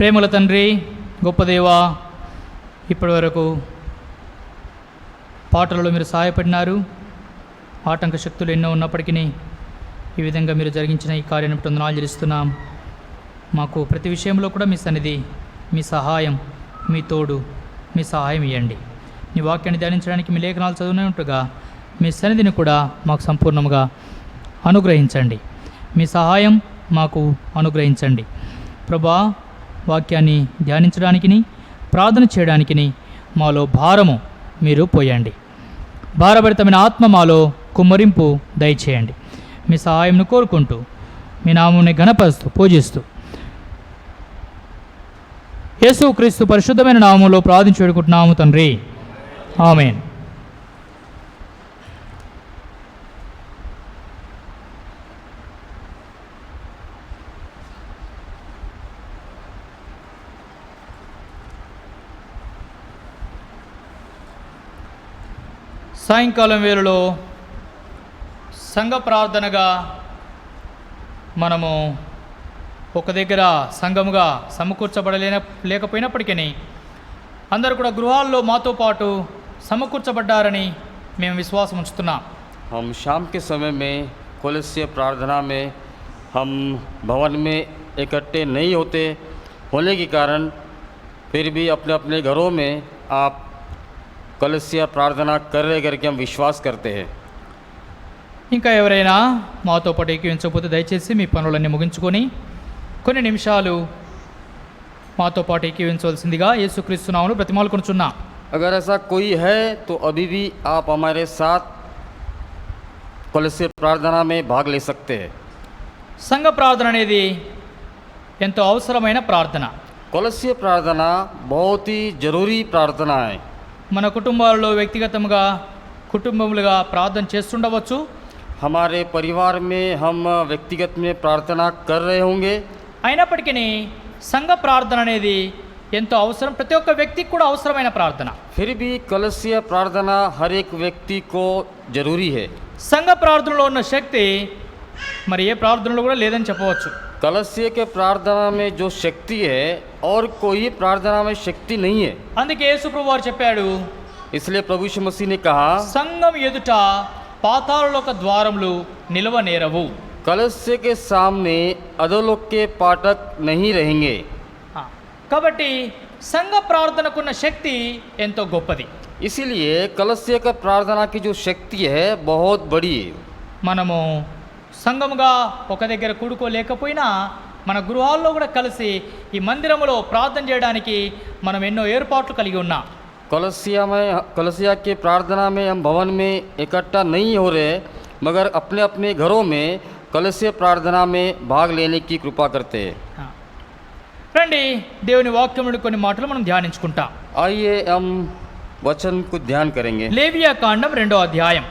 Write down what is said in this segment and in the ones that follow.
ప్రేమల తండ్రి, గొప్ప దేవా, ఇప్పటి వరకు పాటలలో మీరు సహాయపడినారు. ఆటంక శక్తులు ఎన్నో ఉన్నప్పటికీ ఈ విధంగా మీరు జరిగించిన ఈ కార్యాన్ని వందనాలు చెల్లిస్తున్నాం. మాకు ప్రతి విషయంలో కూడా మీ సన్నిధి, మీ సహాయం, మీ తోడు, మీ సహాయం ఇవ్వండి. నీ వాక్యాన్ని ధ్యానించడానికి మీ లేఖనాలు చదివినట్టుగా మీ సన్నిధిని కూడా మాకు సంపూర్ణంగా అనుగ్రహించండి. మీ సహాయం మాకు అనుగ్రహించండి ప్రభా. వాక్యాన్ని ధ్యానించడానికిని ప్రార్థన చేయడానికిని మాలో భారము మీరు పోయండి. భారభరితమైన ఆత్మ మాలో కుమ్మరింపు దయచేయండి. మీ సహాయంను కోరుకుంటూ మీ నామముని ఘనపరుస్తూ పూజిస్తూ యేసుక్రీస్తు పరిశుద్ధమైన నామములో ప్రార్థించి వేడుకుంటున్నాము తండ్రి, ఆమేన్. సాయంకాలం వేళలో సంఘ ప్రార్థనగా మనము ఒక దగ్గర సంఘముగా లేకపోయినప్పటికీ అందరూ కూడా గృహాల్లో మాతో పాటు సమకూర్చబడ్డారని మేము విశ్వాసం ఉంచుతున్నాం. हम शाम के समय में कलीसिया प्रार्थना में हम भवन में इकट्ठे नहीं होने के कारण फिर भी अपने अपने घरों में आप कलीसिया प्रार्थना कर रहे करके हम विश्वास करते हैं. ఇంకా ఎవరైనా మాతో పాటు ఏకీవించకపోతే దయచేసి మీ పనులన్నీ ముగించుకొని కొన్ని నిమిషాలు మాతో పాటు ఏకీవించవలసిందిగా యేసుక్రీస్తు నామములో బ్రతిమాలుకొనుచున్నాం. अगर ऐसा कोई है तो अभी भी आप हमारे साथ कलीसिया प्रार्थना में भाग ले सकते हैं. సంఘ ప్రార్థన అనేది ఎంతో అవసరమైన ప్రార్థన. कलीसिया प्रार्थना बहुत ही ज़रूरी प्रार्थना है. మన కుటుంబాలలో కుటుంబములుగా ప్రార్థన చేస్తుండవచ్చు. हमारे परिवार में हम व्यक्तिगत में प्रार्थना कर रहे होंगे. అయినప్పటికీ సంఘ ప్రార్థన అనేది ఎంతో అవసరం. ప్రతి ఒక్క వ్యక్తికి కూడా అవసరమైన ప్రార్థన. फिर भी कलीसिया प्रार्थना हर एक व्यक्ति को जरूरी है. సంఘ ప్రార్థనలో ఉన్న శక్తి మరి ఏ ప్రార్థనలో కూడా లేదని చెప్పవచ్చు. कलीसिया के प्रार्थना में जो शक्ति है और कोई प्रार्थना में शक्ति नहीं है. అందుకే యేసు ప్రభువు వారు చెప్పాడు, इसलिए प्रभु यीशु मसीह ने कहा, సంఘం ఎదుట పాతాళలోక ద్వారములు నిలవనేరవు. कलीसिया के सामने अधोलोक के फाटक नहीं रहेंगे. కాబట్టి సంఘ ప్రార్థనకున్న శక్తి ఎంతో గొప్పది. इसीलिए कलीसिया का प्रार्थना की जो शक्ति है बहुत बड़ी है. మనము సంఘముగా ఒక దగ్గర కూడుకోలేకపోయినా మన గృహాల్లో కూడా కలిసి ఈ మందిరములో ప్రార్థన చేయడానికి మనం ఎన్నో ఏర్పాట్లు కలిగి ఉన్నాం. कलीसिया के प्रार्थना में हम भवन में इकट्ठा नहीं हो रहे, मगर अपने अपने घरों में कलीसिया प्रार्थना में भाग लेने की कृपा करते हैं. రండి, దేవుని వాక్యములు కొన్ని మాటలు మనం ధ్యానించుకుంటాం. आइए हम वचन को ध्यान करेंगे. లేవియా కాండం 2వ అధ్యాయం.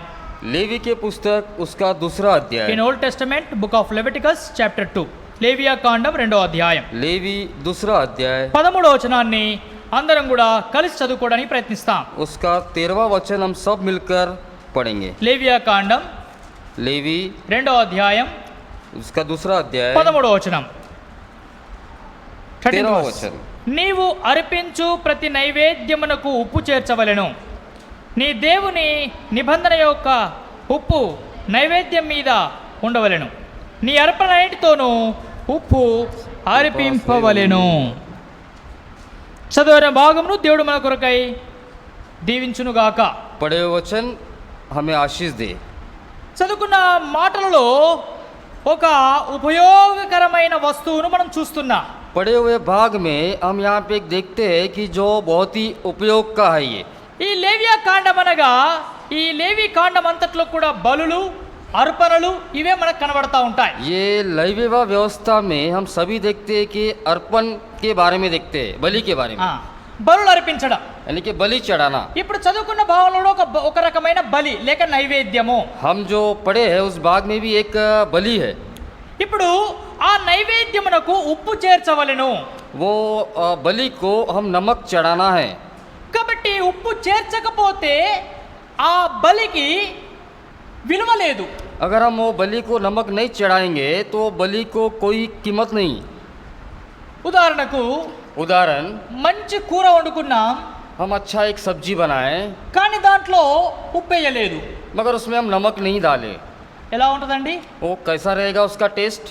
लेवी के पुस्तक उसका 2रा अध्याय. In old testament book of Leviticus chapter 2. లేవియా కాండం 2వ అధ్యాయం. लेवी 2रा अध्याय 13వ వచనాన్ని అందరం కూడా కలిసి చదువుకోవడానికి ప్రయత్నిస్తాం. उसका 13वां वचन हम सब मिलकर पढ़ेंगे. లేవియా కాండం लेवी 2వ అధ్యాయం उसका 2रा अध्याय 13వ వచనం. 13वां वचन. నీవు అర్పించు ప్రతి నైవేద్యమునకు ఉప్పు చేర్చవలెను. నీ దేవుని నిబంధన యొక్క ఉప్పు నైవేద్యం మీద ఉండవలెను. నీ అర్పణ అన్నిటితోనూ ఉప్పు అర్పింపవలెను. చదివిన భాగమును దేవుడు మన కొరకై దీవించునుగాక. पढ़े हुए वचन हमें आशीष दे. చదువుకున్న మాటలలో ఒక ఉపయోగకరమైన వస్తువును మనం చూస్తున్నాం. पढ़े हुए भाग में हम यहाँ पे देखते हैं कि जो बहुत ही उपयोग का है ये. ఈ లేవియా కాండం అనగా ఈ లేవి కాండం అంతట్లో కూడా బలులు, అర్పణలు ఇవే మనకు కనబడతా ఉంటాయి. ये लैविक व्यवस्था में हम सभी देखते हैं कि अर्पण के बारे में देखते हैं, बलि के बारे में, బలులు అర్పించడం यानी कि बलि चढ़ाना. ఇప్పుడు చదువుకున్న భాగంలో ఒక రకమైన బలి లేక నైవేద్యము. हम जो पढ़े हैं उस भाग में भी एक बलि है. ఇప్పుడు ఆ నైవేద్యమునకు ఉప్పు చేర్చవలెను. वो बलि को हम नमक चढ़ाना है. కాబట్టి ఉప్పు చేర్చకపోతే ఆ బలికి విలువ లేదు. अगर हम वो बलि को नमक नहीं चढ़ाएंगे तो बलि को कोई कीमत नहीं. ఉదాహరణకు उदाहरण, మంచి కూర వండుకున్నాం, हम अच्छा एक सब्जी बनाएं కానీ దాంట్లో ఉప్పు వేయలేదు. मगर उसमें हम नमक नहीं डालें, ఎలా ఉంటుందండి? वो कैसा रहेगा? उसका टेस्ट,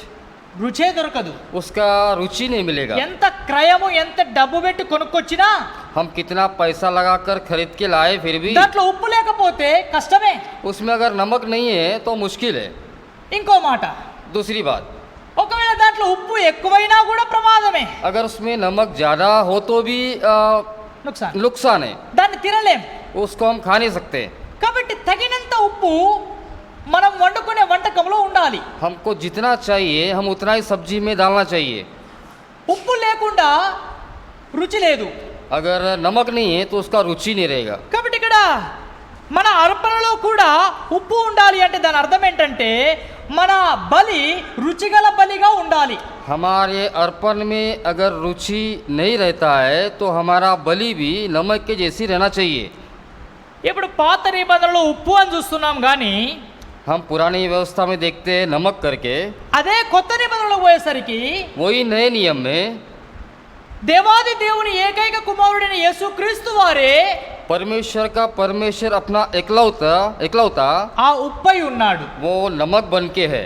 రుచే దొరకదు. उसका रुचि नहीं मिलेगा। ఎంత క్రయము ఎంత డబ్బు పెట్టి కొనుక్కొచ్చినా हम कितना पैसा लगाकर खरीद के लाए फिर भी దాంట్లో ఉప్పు లేకపోతే కష్టమే. उसमें अगर नमक नहीं है तो मुश्किल है। ఇంకో మాట, दूसरी बात, ఒకవేళ దాంట్లో ఉప్పు ఎక్కువైనా కూడా ప్రమాదమే, अगर उसमें नमक ज़्यादा हो तो भी నుక్సాన్. नुकसान है, దాన్ని తినలేం. उसको हम खा नहीं सकते। కాబట్టి తగినంత ఉప్పు మనం వండుకునే వంటకంలో ఉండాలి. हमको जितना चाहिए हम उतना ही सब्जी में डालना चाहिए। ఉప్పు లేకుండా రుచి లేదు. अगर नमक नहीं है तो उसका रुचि नहीं रहेगा। కాబట్టి ఇక్కడ మన అర్పణలో కూడా ఉప్పు ఉండాలి అంటే దాని అర్థం ఏంటంటే మన బలి రుచిగల బలిగా ఉండాలి. हमारे अर्पण में अगर रुचि नहीं रहता है तो हमारा बलि भी नमक के जैसी रहना चाहिए। ఇప్పుడు పాత నిబంధనలో ఉప్పు అని చూస్తున్నాం కానీ हम पुरानी व्यवस्था में देखते हैं नमक करके, అదే కొత్త నిబంధనలో పోయేసరికి वही नए नियम में దేవాది దేవుని ఏకైక కుమారుడైన యేసుక్రీస్తు వారే परमेश्वर का परमेश्वर अपना एकलौता ఆ ఉప్పై ఉన్నాడు. वो नमक बन के है।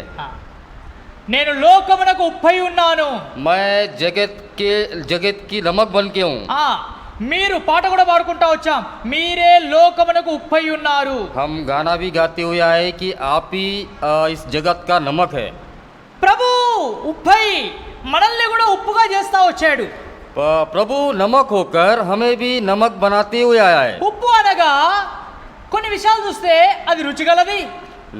నేను లోకమునకు ఉప్పై ఉన్నాను. मैं जगत की नमक बन के हूँ। మీరు పాట కూడా పాడుకుంటా వచ్చాం, మీరే లోకమునకు ఉప్పై ఉన్నారు. हम गाना भी गाते हुए आए कि आप ही इस जगत का नमक है। ప్రభు ఉప్పై మనల్ని కూడా ఉప్పుగా చేస్తా వచ్చాడు. प्रभु नमक होकर हमें भी नमक बनाते हुए आया है। ఉప్పు అనగా కొన్ని విషయాలు చూస్తే అది రుచిగలది,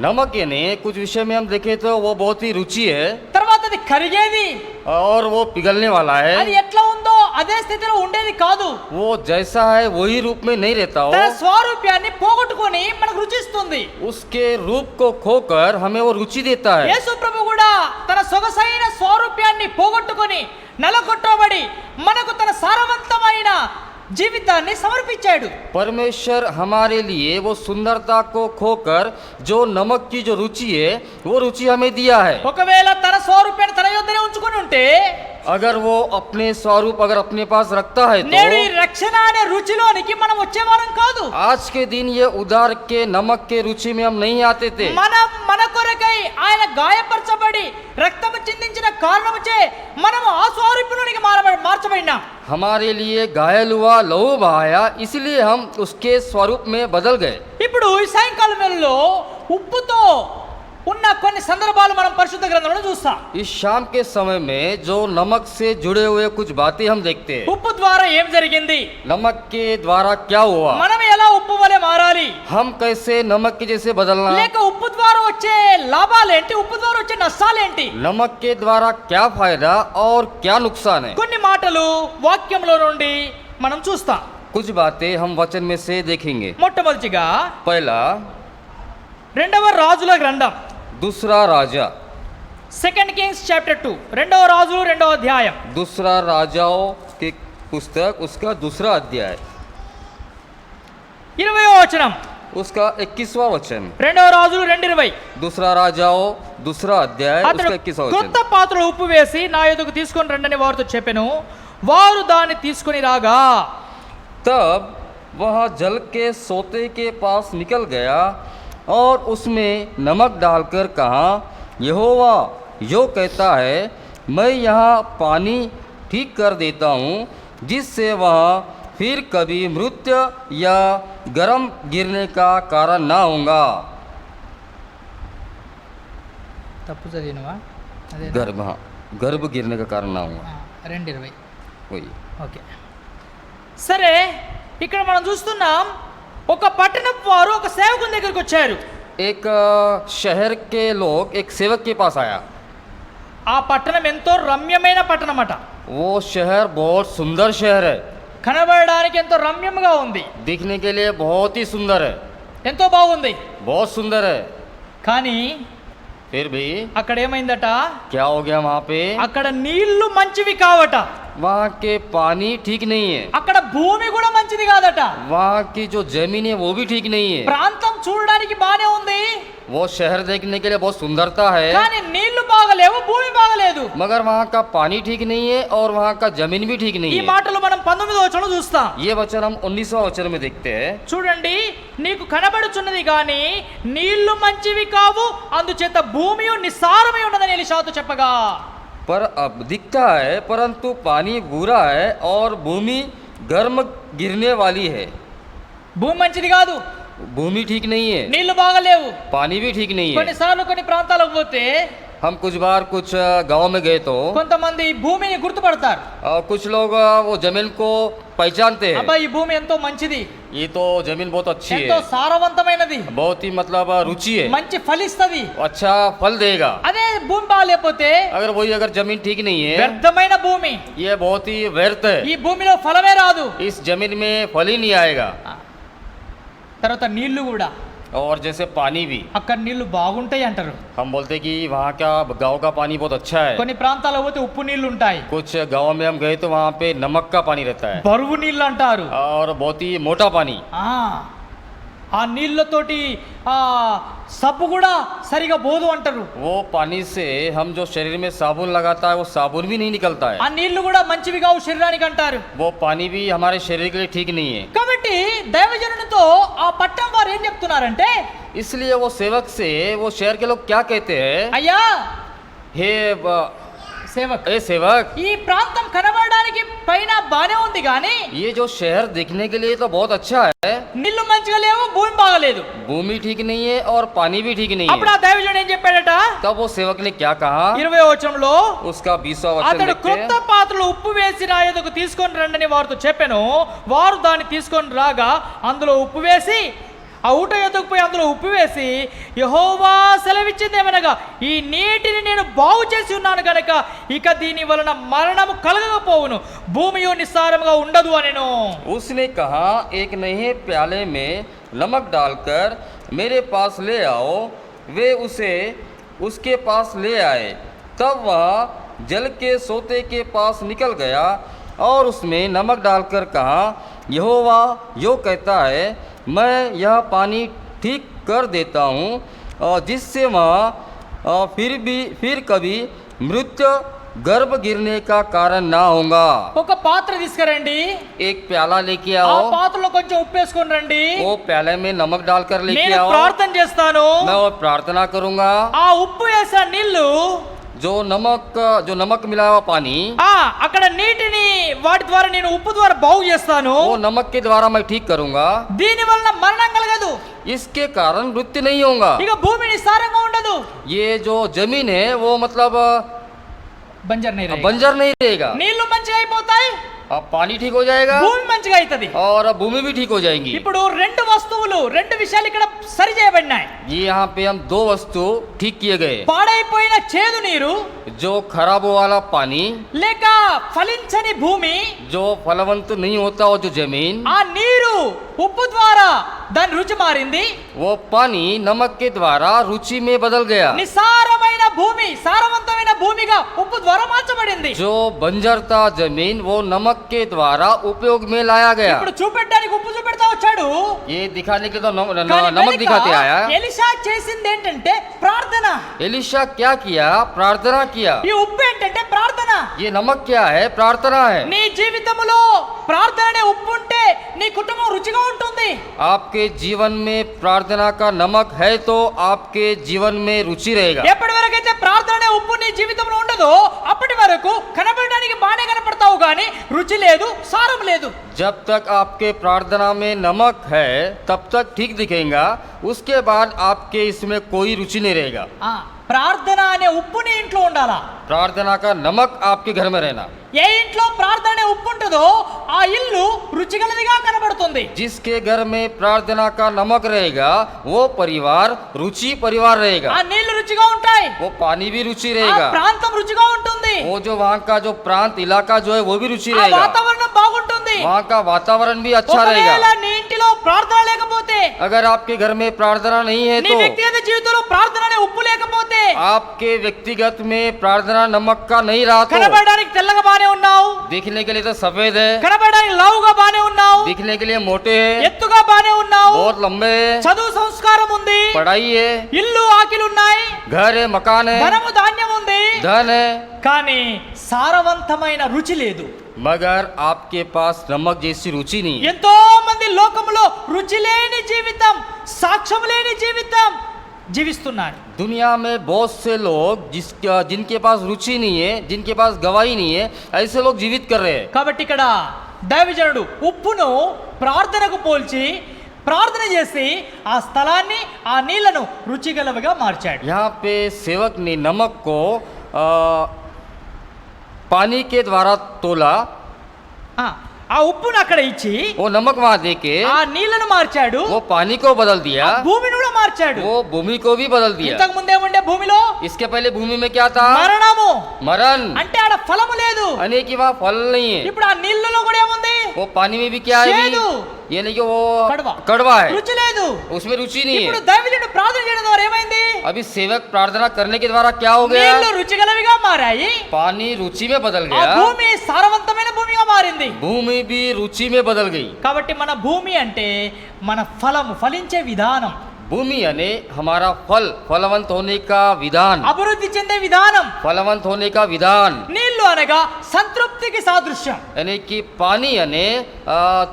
नमक यानी कुछ विषय में हम देखें तो वो बहुत ही रुचि है తర్వాత అది కరిగేది, और वो पिघलने वाला है। అది ఎట్లా ఉందో అదే స్థితిలో ఉండేది కాదు. वो जैसा है वही रूप में नहीं रहता हो, తన స్వరూపాన్ని పోగొట్టుకొని మనకు రుచిస్తుంది. उसके रूप को खोकर हमें वो रुचि देता है। యేసు ప్రభు కూడా తన సొగసైన స్వరూపాన్ని పోగొట్టుకొని నలగొట్టబడి మనకు తన సారవంతమైన జీవితాన్ని సమర్పించాడు. परमेश्वर हमारे लिए वो सुंदरता को खोकर जो नमक की जो रुचि है वो रुचि हमें दिया है। ఒకవేళ తన స్వరూపాన్ని తన యొద్దనే ఉంచుకొని ఉంటే अगर वो अपने स्वरूप अगर अपने पास रखता है నేడు ఈ तो రక్షణ అనే రుచిలోనికి మనం వచ్చేవారం కాదు. आज के दिन ये उदार के नमक के रुचि में हम नहीं आते थे। మనం మన కొరకై ఆయన గాయపరచబడి రక్తము చిందించిన కారణముచే మనము ఆ స్వరూపంలోనికి మార్చబడినాం. हमारे लिए घायल हुआ, लहू बहाया, इसलिए हम उसके स्वरूप में बदल गए। ఇప్పుడు ఈ సాయంకాలం వేళలో ఉప్పుతో ఉన్న కొన్ని సందర్భాలు మనం పరిశుద్ధ గ్రంథంలో చూస్తాం. इस शाम के समय में जो नमक से जुड़े हुए कुछ बातें हम देखते हैं। ఉప్పు ద్వారా ఏం జరిగింది, नमक के द्वारा क्या हुआ, మనం ఎలా ఉప్పు వలె మారాలి, हम कैसे नमक के जैसे बदलना, లేక ఉప్పు ద్వారా వచ్చే లాభాలేంటి, ఉప్పు ద్వారా వచ్చే నష్టాలేంటి, नमक के द्वारा क्या फायदा और क्या नुकसान है। కొన్ని మాటలు వాక్యంలో నుండి మనం చూస్తాం. कुछ बातें हम वचन में से देखेंगे। మొట్టమొదటిగా पहला రెండవ రాజుల గ్రంథం, दूसरा राजा, సెకండ్ కింగ్స్ చాప్టర్ 2, రెండవ రాజులు రెండవ అధ్యాయం, दूसरा राजाओं की पुस्तक उसका दूसरा अध्याय 20వ వచనం, उसका 21वां वचन। రెండవ రాజులు 2:20. दूसरा राजाओं दूसरा अध्याय అతడు उसका 21वां క్రొత్త वचन। పాత్రలో ఉప్పు వేసి నా యొద్దకు తీసుకొని రండని వారితో చెప్పెను. వారు దాన్ని తీసుకొని రాగా तब वह जल के सोते के पास निकल गया और उसमें नमक डालकर कहा, यहोवा यो कहता है, मैं यहाँ पानी ठीक कर देता हूँ जिससे वह फिर कभी मृत्यु या गर्म गिरने का कारण ना होगा। తప్పు చదివినవా? అదే गर्भ, हाँ, गर्भ गिरने का कारण ना होगा। 2:20. वही ఓకే, సరే. ఇక్కడ మనం చూస్తున్నాం, ఒక పట్టణపు వారు ఒక సేవకుని దగ్గరికి వచ్చారు. एक शहर के लोग एक सेवक के पास आया। ఆ పట్టణం ఎంతో రమ్యమైన పట్టణం అట. वो शहर बहुत सुंदर शहर है, కనబడడానికి ఎంతో రమ్యంగా ఉంది, दिखने के लिए बहुत ही सुंदर है, ఎంతో బాగుంది. बहुत सुंदर है। కానీ फिर भी అక్కడ ఏమైందట, क्या हो गया वहाँ पे? అక్కడ నీళ్లు మంచివి కావట, वहाँ के पानी ठीक नहीं है, అక్కడ భూమి కూడా మంచిది కాదట. वहाँ की जो जमीन है वो भी ठीक नहीं है। ప్రాంతం చూడడానికి బానే ఉంది वो शहर देखने के लिए बहुत सुंदरता है, కానీ నీళ్లు బాగా బాగలేవు, భూమి బాగలేదు. मगर वहाँ का पानी ठीक नहीं है और वहाँ का जमीन भी ठीक नहीं ఈ है। మాటలు మనం 19వ వచనంలో చూస్తాం. ये वचन हम 19वां वचन में देखते हैं। చూడండి, నీకు కనబడుచున్నది గాని నీళ్లు మంచివి కావు, అందుచేత భూమి నిస్సారమై ఉన్నదని ఎలీషాతో చెప్పగా, पर अब दिखता है परंतु पानी बुरा है और भूमि गर्म गिरने वाली है। భూమి మంచిది కాదు, भूमि ठीक नहीं है, నీళ్లు బాగలేవు. पानी भी ठीक नहीं है। కొన్నిసార్లు కొన్ని ప్రాంతాలకు పోతే हम कुछ बार कुछ गांव में गए तो కొంతమంది భూమిని గుర్తుపడతారు. कुछ लोग वो जमीन को पहचानते हैं। అబ్బాయి ఈ భూమి ఎంతో మంచిది, ये तो जमीन बहुत अच्छी ఎంతో है, సారవంతమైనది, बहुत ही मतलब रुचि है, మంచి ఫలిస్తది. अच्छा फल देगा। అదే భూమి బాగలేకపోతే अगर वही अगर जमीन ठीक नहीं है, వ్యర్థమైన భూమి, ये बहुत ही व्यर्थ है, ఈ భూమిలో ఫలమే రాదు. इस जमीन में फल ही नहीं आएगा। తర్వాత నీళ్లు కూడా, और जैसे पानी भी అక్కడ నీళ్లు బాగుంటాయి అంటారు. हम बोलते कि वहाँ का गांव का पानी बहुत अच्छा है। కొన్ని ప్రాంతాలకు పోతే ఉప్పు నీళ్లు ఉంటాయి, कुछ गांव में हम गए तो वहाँ पे नमक का पानी रहता है బరువు నీళ్లు అంటారు. और बहुत ही मोटा पानी। ఆ నీళ్లతోటి ఆ సబ్బు కూడా సరిగా పోదు అంటారు. वो पानी से हम जो शरीर में साबुन लगाता है वो साबुन भी नहीं निकलता ఆ है। నీళ్లు కూడా మంచివి కావు శరీరానికి అంటారు. वो पानी भी हमारे शरीर के लिए ठीक नहीं है। కాబట్టి దైవజనునితో ఆ పట్టం వారు ఏం చెప్తున్నారంటే, इसलिए वो सेवक से वो शहर के लोग क्या कहते हैं, అయ్యా हे సేవక్, ए सेवक, ఈ ప్రాంతం కనబడడానికి పైన బానే ఉంది కానీ ये जो शहर दिखने के लिए तो बहुत अच्छा है, నీళ్లు మంచిగా లేవు, భూమి బాగలేదు. भूमि ठीक नहीं है और पानी भी ठीक नहीं అప్పుడు है। ఆ దైవజనుడు ఏం చెప్పాడట, तब वो सेवक ने क्या कहा, 20వ వచనంలో, उसका 20वां वचन అతడు देखते క్రొత్త हैं। పాత్రలో ఉప్పు వేసి నా యొద్దకు తీసుకొని రండని వారితో చెప్పాను. వారు దాన్ని తీసుకొని రాగా అందులో ఉప్పు వేసి ఆ ఊట యొద్దకు పోయి అందులో ఉప్పు వేసి, యెహోవా సెలవిచ్చింది ఏమనగా, ఈ నీటిని నేను బాగు చేసి ఉన్నాను గనక ఇక దీని వలన మరణము కలగకపోవును, భూమి నిస్సారముగా ఉండదు అనెను. उसने कहा, एक नए प्याले में नमक डालकर मेरे पास ले आओ। वे उसे उसके पास ले आए। तब वह जल के सोते के पास निकल गया और उसमें नमक डालकर कहा, यहोवा यो कहता है, मैं यह पानी ठीक कर देता हूँ और जिससे वह फिर कभी मृत्यु गर्भ गिरने का कारण ना होगा। ఒక పాత్ర తీసుకురండి, एक प्याला लेके ఆ आओ, పాత్రలో కొంచెం ఉప్పు వేసుకొని రండి, वो प्याले में नमक डालकर लेके నేను आओ, ప్రార్థన చేస్తాను. मैं वो प्रार्थना करूंगा। ఆ ఉప్పు వేసిన నీళ్లు जो नमक मिला हुआ पानी, అక్కడ నీటిని వాటి ద్వారా నేను ఉప్పు ద్వారా బాగు చేస్తాను. वो नमक के द्वारा मैं ठीक करूंगा। దీని వలన మరణం కలగదు, इसके कारण मृत्यु नहीं होगा। ఇక భూమి నిస్సారంగా ఉండదు, ये जो जमीन है वो मतलब బంజర్ नहीं रहेगा. बंजर नहीं रहेगा। నీళ్లు మంచిగా అయిపోతాయి, अब पानी ठीक हो जाएगा భూమి మంచిగా అవుతుంది. और भूमि भी ठीक हो जाएंगी। ఇప్పుడు రెండు వస్తువులు, రెండు విషయాలు ఇక్కడ సరి చేయబడినాయి. ये यहाँ पे हम दो वस्तु ठीक किए गए, పాడైపోయిన చేదు నీరు जो खराब वाला पानी, లేక ఫలించని భూమి, जो फलवंत नहीं होता वो जो जमीन, ఆ నీరు ఉప్పు ద్వారా దాని రుచి మారింది. वो पानी नमक के द्वारा रुचि में बदल गया। నిస్సారమైన భూమి సారవంతమైన భూమిగా ఉప్పు ద్వారా మార్చబడింది. जो बंजर था जमीन वो नमक के द्वारा उपयोग में लाया गया। ఇప్పుడు చూపెట్టడానికి ఉప్పు చూపెడతా వచ్చాడు, ये दिखाने के लिए तो కానీ नमक వెనుక दिखाते आया। ఎలీషా చేసింది ఏంటంటే ప్రార్థన. एलीशा क्या किया, प्रार्थना किया। ఈ ఉప్పు ఏంటంటే ప్రార్థన. ये नमक क्या है, प्रार्थना है। నీ జీవితంలో ప్రార్థన అనే ఉప్పు ఉంటే నీ కుటుంబం రుచిగా ఉంటుంది. आपके जीवन में प्रार्थना का नमक है तो आपके जीवन में रुचि रहेगा। ఎప్పటి వరకు అయితే ప్రార్థన అనే ఉప్పు నీ జీవితంలో ఉండదో అప్పటి వరకు కనబడడానికి బాగానే కనపడతావు కానీ రుచి లేదు, సారం లేదు. जब तक आपके प्रार्थना में नमक है तब तक ठीक दिखेगा, उसके बाद आपके इसमें कोई रुचि नहीं रहेगा। ప్రార్థన అనే ఉప్పు నీ ఇంట్లో ఉండాలా. प्रार्थना का नमक आपके घर में रहना। ఏ ఇంట్లో ప్రార్థన అనే ఉప్పు ఉంటుందో ఆ ఇల్లు రుచిగలదిగా కనబడుతుంది. जिसके घर में प्रार्थना का नमक रहेगा वो परिवार रुचि परिवार रहेगा। ఆ నీళ్లు రుచిగా ఉంటాయి, वो पानी भी रुचि ఆ रहेगा, ప్రాంతం రుచిగా ఉంటుంది, वो जो वहाँ का जो प्रांत इलाका जो है वो भी रुचि ఆ रहेगा, వాతావరణం బాగుంటుంది. वहाँ का वातावरण भी अच्छा ఒకవేళ रहेगा। నీ ఇంటిలో ప్రార్థన లేకపోతే, अगर आपके घर में प्रार्थना नहीं है నీ तो వ్యక్తిగత జీవితంలో ప్రార్థన అనే ఉప్పు లేకపోతే आपके व्यक्तिगत में प्रार्थना नमक का नहीं रहा तो కనబడడానికి తెల్లగా బానే ఉన్నావు, दिखने के लिए तो सफेद है, కనబడడానికి లావుగా బానే ఉన్నావు, दिखने के लिए मोटे है, ఎత్తుగా బానే ఉన్నావు, बहुत लंबे है, చదువు సంస్కారం ఉంది, पढ़ाई है, ఇల్లు ఆకిలు ఉన్నాయి, घर है, मकान है, ధనము ధాన్యం ఉంది, धन है, కానీ సారవంతమైన రుచి లేదు. मगर आपके पास नमक जैसी रुचि नहीं है. ఎంతో మంది లోకములో రుచి లేని జీవితం, సాక్ష్యం లేని జీవితం జీవిస్తున్నారు. दुनिया में बहुत से लोग जिनके पास रुचि नहीं है, जिनके पास गवाही नहीं है, ऐसे लोग जीवित कर रहे हैं. కాబట్టి ఇక్కడ దైవజనుడు ఉప్పును ప్రార్థనకు పోల్చి ప్రార్థన చేసి ఆ స్థలాన్ని ఆ నీళ్లను రుచిగలవిగా మార్చాడు. यहाँ पे सेवक ने नमक को पानी के द्वारा तोला, ఆ ఉప్పును అక్కడ ఇచ్చి वो नमक वहाँ देके ఆ నీళ్లను మార్చాడు, वो पानी को बदल दिया, భూమిని కూడా మార్చాడు. वो भूमि को भी बदल दिया. ఇంతకు ముందేముండే భూమిలో इसके पहले भूमि में क्या था? మరణము, मरण, అంటే ఆడ ఫలము లేదు. यानी कि वहाँ फल नहीं है. ఇప్పుడు ఆ నీళ్లలో కూడా ఏముంది? वो पानी में भी क्या है? చేదు, यानी कि वो कड़वा कड़वा है, రుచి లేదు. उसमें रुचि नहीं ఇప్పుడు है. దైవజనుడు ప్రార్థన చేయడం ద్వారా ఏమైంది? अभी सेवक प्रार्थना करने के द्वारा क्या हो गया? నీళ్లు రుచిగలవిగా మారాయి, पानी रुचि में बदल ఆ गया, భూమి సారవంతమైన భూమిగా మారింది. भूमि भी रुचि में बदल गई. కాబట్టి మన భూమి అంటే మన ఫలము, ఫలించే విధానం, भूमि यानी हमारा फल, फलवंत होने का विधान, అభివృద్ధి చెందే విధానం. फलवंत होने का विधान. నీళ్లు అనగా సంతృప్తికి సాదృశ్యం. यानी कि पानी यानी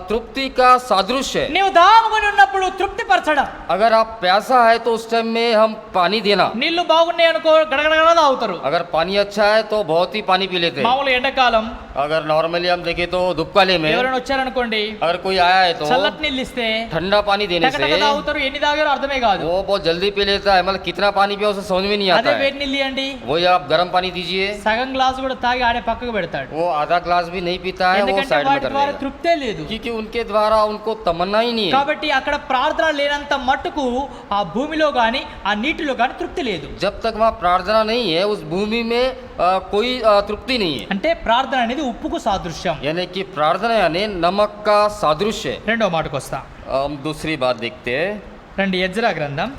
तृप्ति का सादृश्य है. నీవు దాహముకొని ఉన్నప్పుడు తృప్తి పరచడం. अगर आप प्यासा है तो उस टाइम में हम पानी देना. నీళ్లు బాగున్నాయి అనుకో గడగడగడ తాగుతారు. अगर पानी अच्छा है तो बहुत ही पानी पी लेते हैं. మామూలు ఎండాకాలం अगर नॉर्मली हम देखें तो धूपकाले में ఎవరైనా వచ్చారనుకోండి, अगर कोई आया है तो చల్లటి నీళ్ళు ఇస్తే ठंडा पानी देने టకటక से తాగుతారు, ఎన్ని తాగారో అర్థమే కాదు. वो बहुत जल्दी पी लेता है, मतलब कितना पानी पिया उसे समझ में नहीं అదే आता है. వేడి నీళ్ళు ఇవ్వండి, वही आप गर्म पानी दीजिए, సగం గ్లాస్ కూడా తాగి ఆడే పక్కకు పెడతాడు. वो आधा ग्लास भी नहीं पीता है, वो ఎందుకంటే साइड में వాటి कर ద్వారా लेगा, తృప్తే లేదు. क्योंकि उनके द्वारा उनको तमन्ना ही नहीं है. కాబట్టి అక్కడ ప్రార్థన లేనంత మట్టుకు ఆ భూమిలో గాని ఆ నీటిలో గాని తృప్తి లేదు. जब तक वहाँ प्रार्थना नहीं है उस भूमि में कोई तृप्ति नहीं है. అంటే ప్రార్థన అనేది ఉప్పుకు సాదృశ్యం. यानी कि प्रार्थना यानी नमक का सादृश्य है. రెండో మాటకు వస్తా. हम दूसरी बात देखते हैं. రండి ఎజ్రా గ్రంథం,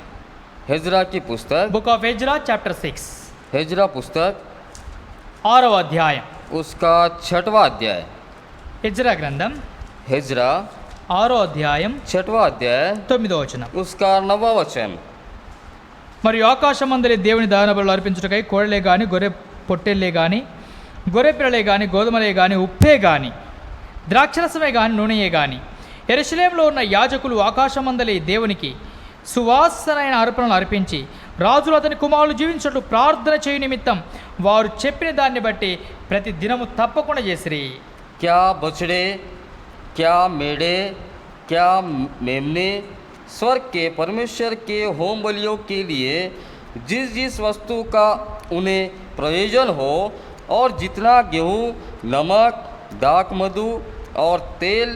हिजरा की पुस्तक, బుక్ ఆఫ్ ఎజ్రా చాప్టర్ 6, हिजरा पुस्तक 6వ అధ్యాయం. उसका 6वां अध्याय. ఎజ్రా గ్రంథం हिजरा 6వ అధ్యాయం 6वां अध्याय 9వ వచనం. उसका 9वां वचन. మరియు ఆకాశమందలి దేవుని దహన బలులు అర్పించుటకై కోడలే గాని, గొర్రె పొట్టేళ్లే గాని, గొర్రె పిల్లలే గాని, గోధుమలే గాని, ఉప్పే గాని, ద్రాక్షరసమే గాని, నూనెయే గాని యెరూషలేములో ఉన్న యాజకులు ఆకాశమందలి దేవునికి సువాసనైన అర్పణలు అర్పించి రాజులు అతని కుమారులు జీవించినట్లు ప్రార్థన చేయు నిమిత్తం వారు చెప్పిన దాన్ని బట్టి ప్రతి దినము తప్పకుండా చేసిరి. क्या बछड़े, क्या मेढ़े, क्या मेमने स्वर्ग के परमेश्वर के होम बलियों के लिए जिस जिस वस्तु का उन्हें प्रयोजन हो, और जितना गेहूँ, नमक, दाख मधु और तेल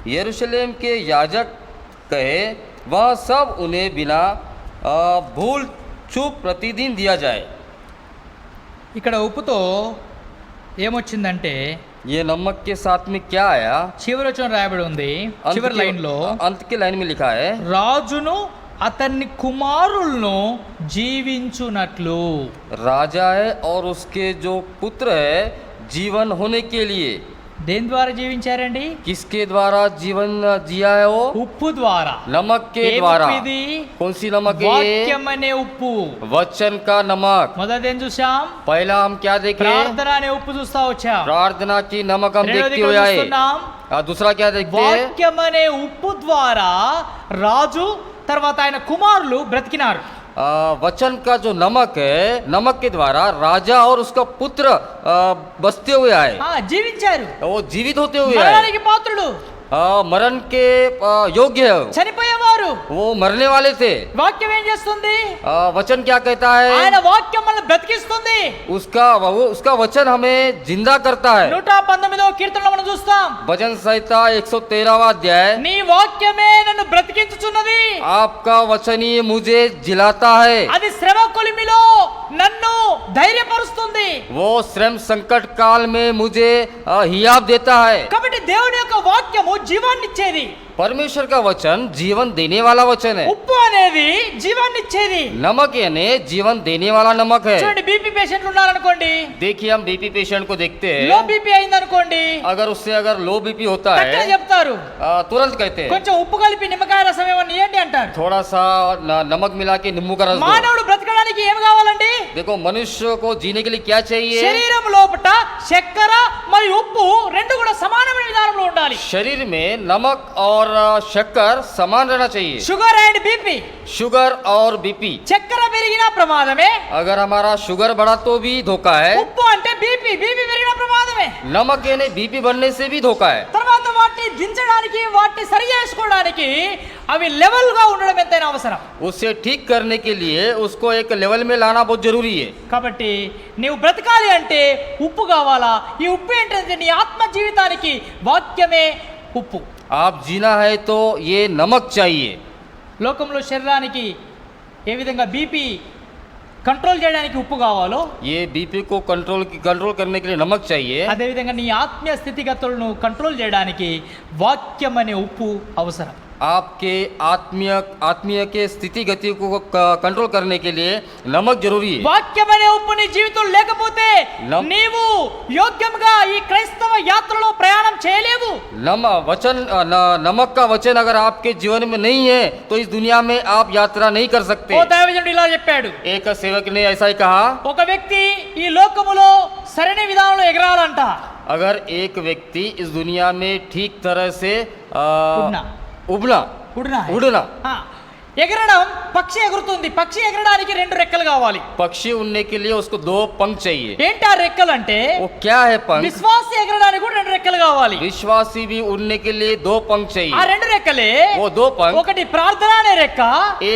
यरूशलेम के याजक कहे, वह सब उन्हें बिना भूल चूक प्रतिदिन दिया जाए. ఇక్కడ ఉప్పుతో ఏమొచ్చిందంటే ये नमक के साथ में क्या आया? చివరి వచనం రాయబడి ఉంది, చివరి లైన్లో अंत के लाइन में लिखा है, రాజును అతన్ని కుమారులను జీవించునట్లు. राजा है और उसके जो पुत्र है जीवन होने के लिए. దేని ద్వారా జీవించారండి? किसके द्वारा जीवन जिया है? वो ఉప్పు ద్వారా. नमक के ఏ द्वारा. ఉప్పు ఇది? कौन सी नमक है? వాక్యం అనే ఉప్పు. वचन का नमक. మొదటి ఏం చూసాం? पहला हम क्या देखे? ప్రార్థన అనే ఉప్పు చూస్తా వచ్చాం. प्रार्थना की नमक हम రెండోది देखते ఇక్కడ हुए आए. చూస్తున్నాం, दूसरा क्या देखते हैं? వాక్యం అనే ఉప్పు ద్వారా రాజు తర్వాత ఆయన కుమారులు బ్రతికినారు. वचन का जो नमक है, नमक के द्वारा राजा और उसका पुत्र बसते हुए आए, జీవించారు. वो जीवित होते हुए आए. మరణానికి పాత్రుడు, मरण के योग्य है, చనిపోయేవారు. वो मरने वाले थे. వాక్యం ఏం చేస్తుంది? वचन क्या कहता है? ఆయన వాక్యం మనల్ని బ్రతికిస్తుంది. उसका वचन हमें जिंदा करता है. 119వ కీర్తనలో మనం చూస్తాం, भजन संहिता 113वां अध्याय, నీ వాక్యమే నన్ను బ్రతికించుచున్నది. आपका वचन ही मुझे जिलाता है. అది శ్రమ కొలిమిలో నన్ను ధైర్యపరుస్తుంది. वो श्रम संकट काल में मुझे हियाब देता है. కాబట్టి దేవుని యొక్క వాక్యము జీవాన్ని ఇచ్చేది. परमेश्वर का वचन जीवन देने वाला वचन है। ఉప్పు అనేది జీవాన్ని ఇచ్చేది. नमक यानी जीवन देने वाला नमक है। చూడండి, బీపీ పేషెంట్లు ఉన్నారనుకోండి, देखिए हम बीपी पेशेंट को देखते లో हैं, బీపీ అయిందనుకోండి, अगर उससे अगर लो बीपी होता టక్కున है చెప్తారు, तुरंत कहते हैं కొంచెం ఉప్పు కలిపి నిమ్మకాయ రసం ఏమన్నా ఇవ్వండి అంటారు. थोड़ा सा नमक मिला के नींबू का रस दो। మానవుడు బ్రతకడానికి ఏం కావాలండి? देखो मनुष्य को जीने के लिए क्या चाहिए? శరీరం లోపట చక్కెర మరియు ఉప్పు రెండు కూడా సమానమైన విధానంలో ఉండాలి. शरीर में नमक और शक्कर समान रहना चाहिए। షుగర్ అండ్ బీపీ, शुगर और बीपी, చక్కెర పెరిగినా ప్రమాదమే, अगर हमारा शुगर बढ़ा तो भी धोखा है। ఉప్పు అంటే బీపీ పెరిగినా ప్రమాదమే. नमक यानी बीपी बढ़ने से भी धोखा है। తర్వాత వాటిని దించడానికి, వాటిని సరి చేసుకోవడానికి అవి లెవెల్ గా ఉండడం ఎంతైనా అవసరం. उसे ठीक करने के लिए उसको एक लेवल में लाना बहुत जरूरी है। కాబట్టి నీవు బ్రతకాలి అంటే ఉప్పు కావాలా? ఈ ఉప్పు ఏంటంటే నీ ఆత్మ జీవితానికి వాక్యమే ఉప్పు. आप जीना है तो ये नमक चाहिए। లోకంలో శరీరానికి ఏ విధంగా బీపీ కంట్రోల్ చేయడానికి ఉప్పు కావాలో, ये बीपी को कंट्रोल करने के लिए नमक चाहिए। అదేవిధంగా నీ ఆత్మీయ స్థితిగతులను కంట్రోల్ చేయడానికి వాక్యం అనే ఉప్పు అవసరం. आपके आत्मीय के स्थिति गति को कंट्रोल करने के लिए नमक जरूरी है। వాక్యం అనే ఉప్పు నీ జీవితంలో లేకపోతే నీవు యోగ్యంగా ఈ క్రైస్తవ యాత్రలో ప్రయాణం చేయలేవు. नमक का वचन अगर आपके जीवन में नहीं है तो इस दुनिया में आप यात्रा नहीं कर सकते। ఓ దైవజనుడు ఇలా చెప్పాడు, एक सेवक ने ऐसा ही कहा, ఒక వ్యక్తి ఈ లోకములో సరైన విధానంలో ఎగరాలంట, अगर एक व्यक्ति इस दुनिया में ठीक तरह से ఉడ్నా उड़ना ఆ, ఎగరడం, పక్షి ఎగురుతుంది, పక్షి ఎగరడానికి రెండు రెక్కలు కావాలి. पक्षी उड़ने के लिए उसको 2 पंख चाहिए। ఏంటి ఆ రెక్కలు అంటే? वो क्या है पंख? విశ్వాసి ఎగరడానికి కూడా రెండు రెక్కలు కావాలి. विश्वासी भी उड़ने के लिए 2 पंख ఆ चाहिए। రెండు రెక్కలే, वो 2 पंख, ఒకటి ప్రార్థన అనే రెక్క,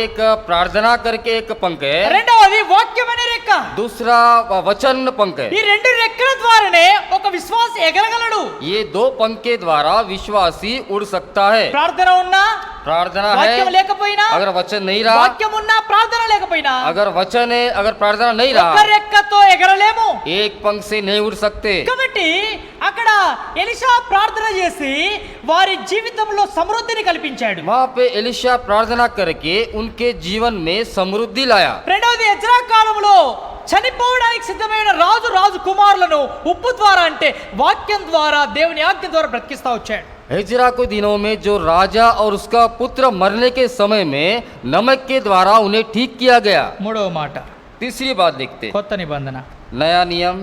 एक प्रार्थना करके एक पंख है, రెండవది వాక్యం అనే రెక్క. दूसरा वचन पंख ఈ है। రెండు రెక్కల ద్వారానే ఒక విశ్వాసి ఎగరగలడు. ये 2 पंख के द्वारा विश्वासी उड़ सकता है। ప్రార్థన ఉన్నా, प्रार्थना వాక్యం है, లేకపోయినా, अगर वचन नहीं रहा, వాక్యం ఉన్నా ప్రార్థన లేకపోయినా, अगर वचन है अगर प्रार्थना नहीं ఒక रहा, రెక్కతో ఎగరలేము. एक पंख से नहीं उड़ सकते। కాబట్టి అక్కడ ఎలీషా ప్రార్థన చేసి వారి జీవితంలో సమృద్ధిని కల్పించాడు. वहाँ पे एलिशा प्रार्थना करके उनके जीवन में समृद्धि लाया। రెండవది ఎజ్రా కాలంలో చనిపోవడానికి సిద్ధమైన రాజు కుమారులను ఉప్పు ద్వారా అంటే వాక్యం ద్వారా, దేవుని ఆజ్ఞ ద్వారా బ్రతికిస్తా వచ్చాడు. हिजरा के दिनों में जो राजा और उसका पुत्र मरने के समय में नमक के द्वारा उन्हें ठीक किया गया। మూడవ మాట, तीसरी बात देखते, కొత్త నిబంధన, नया नियम,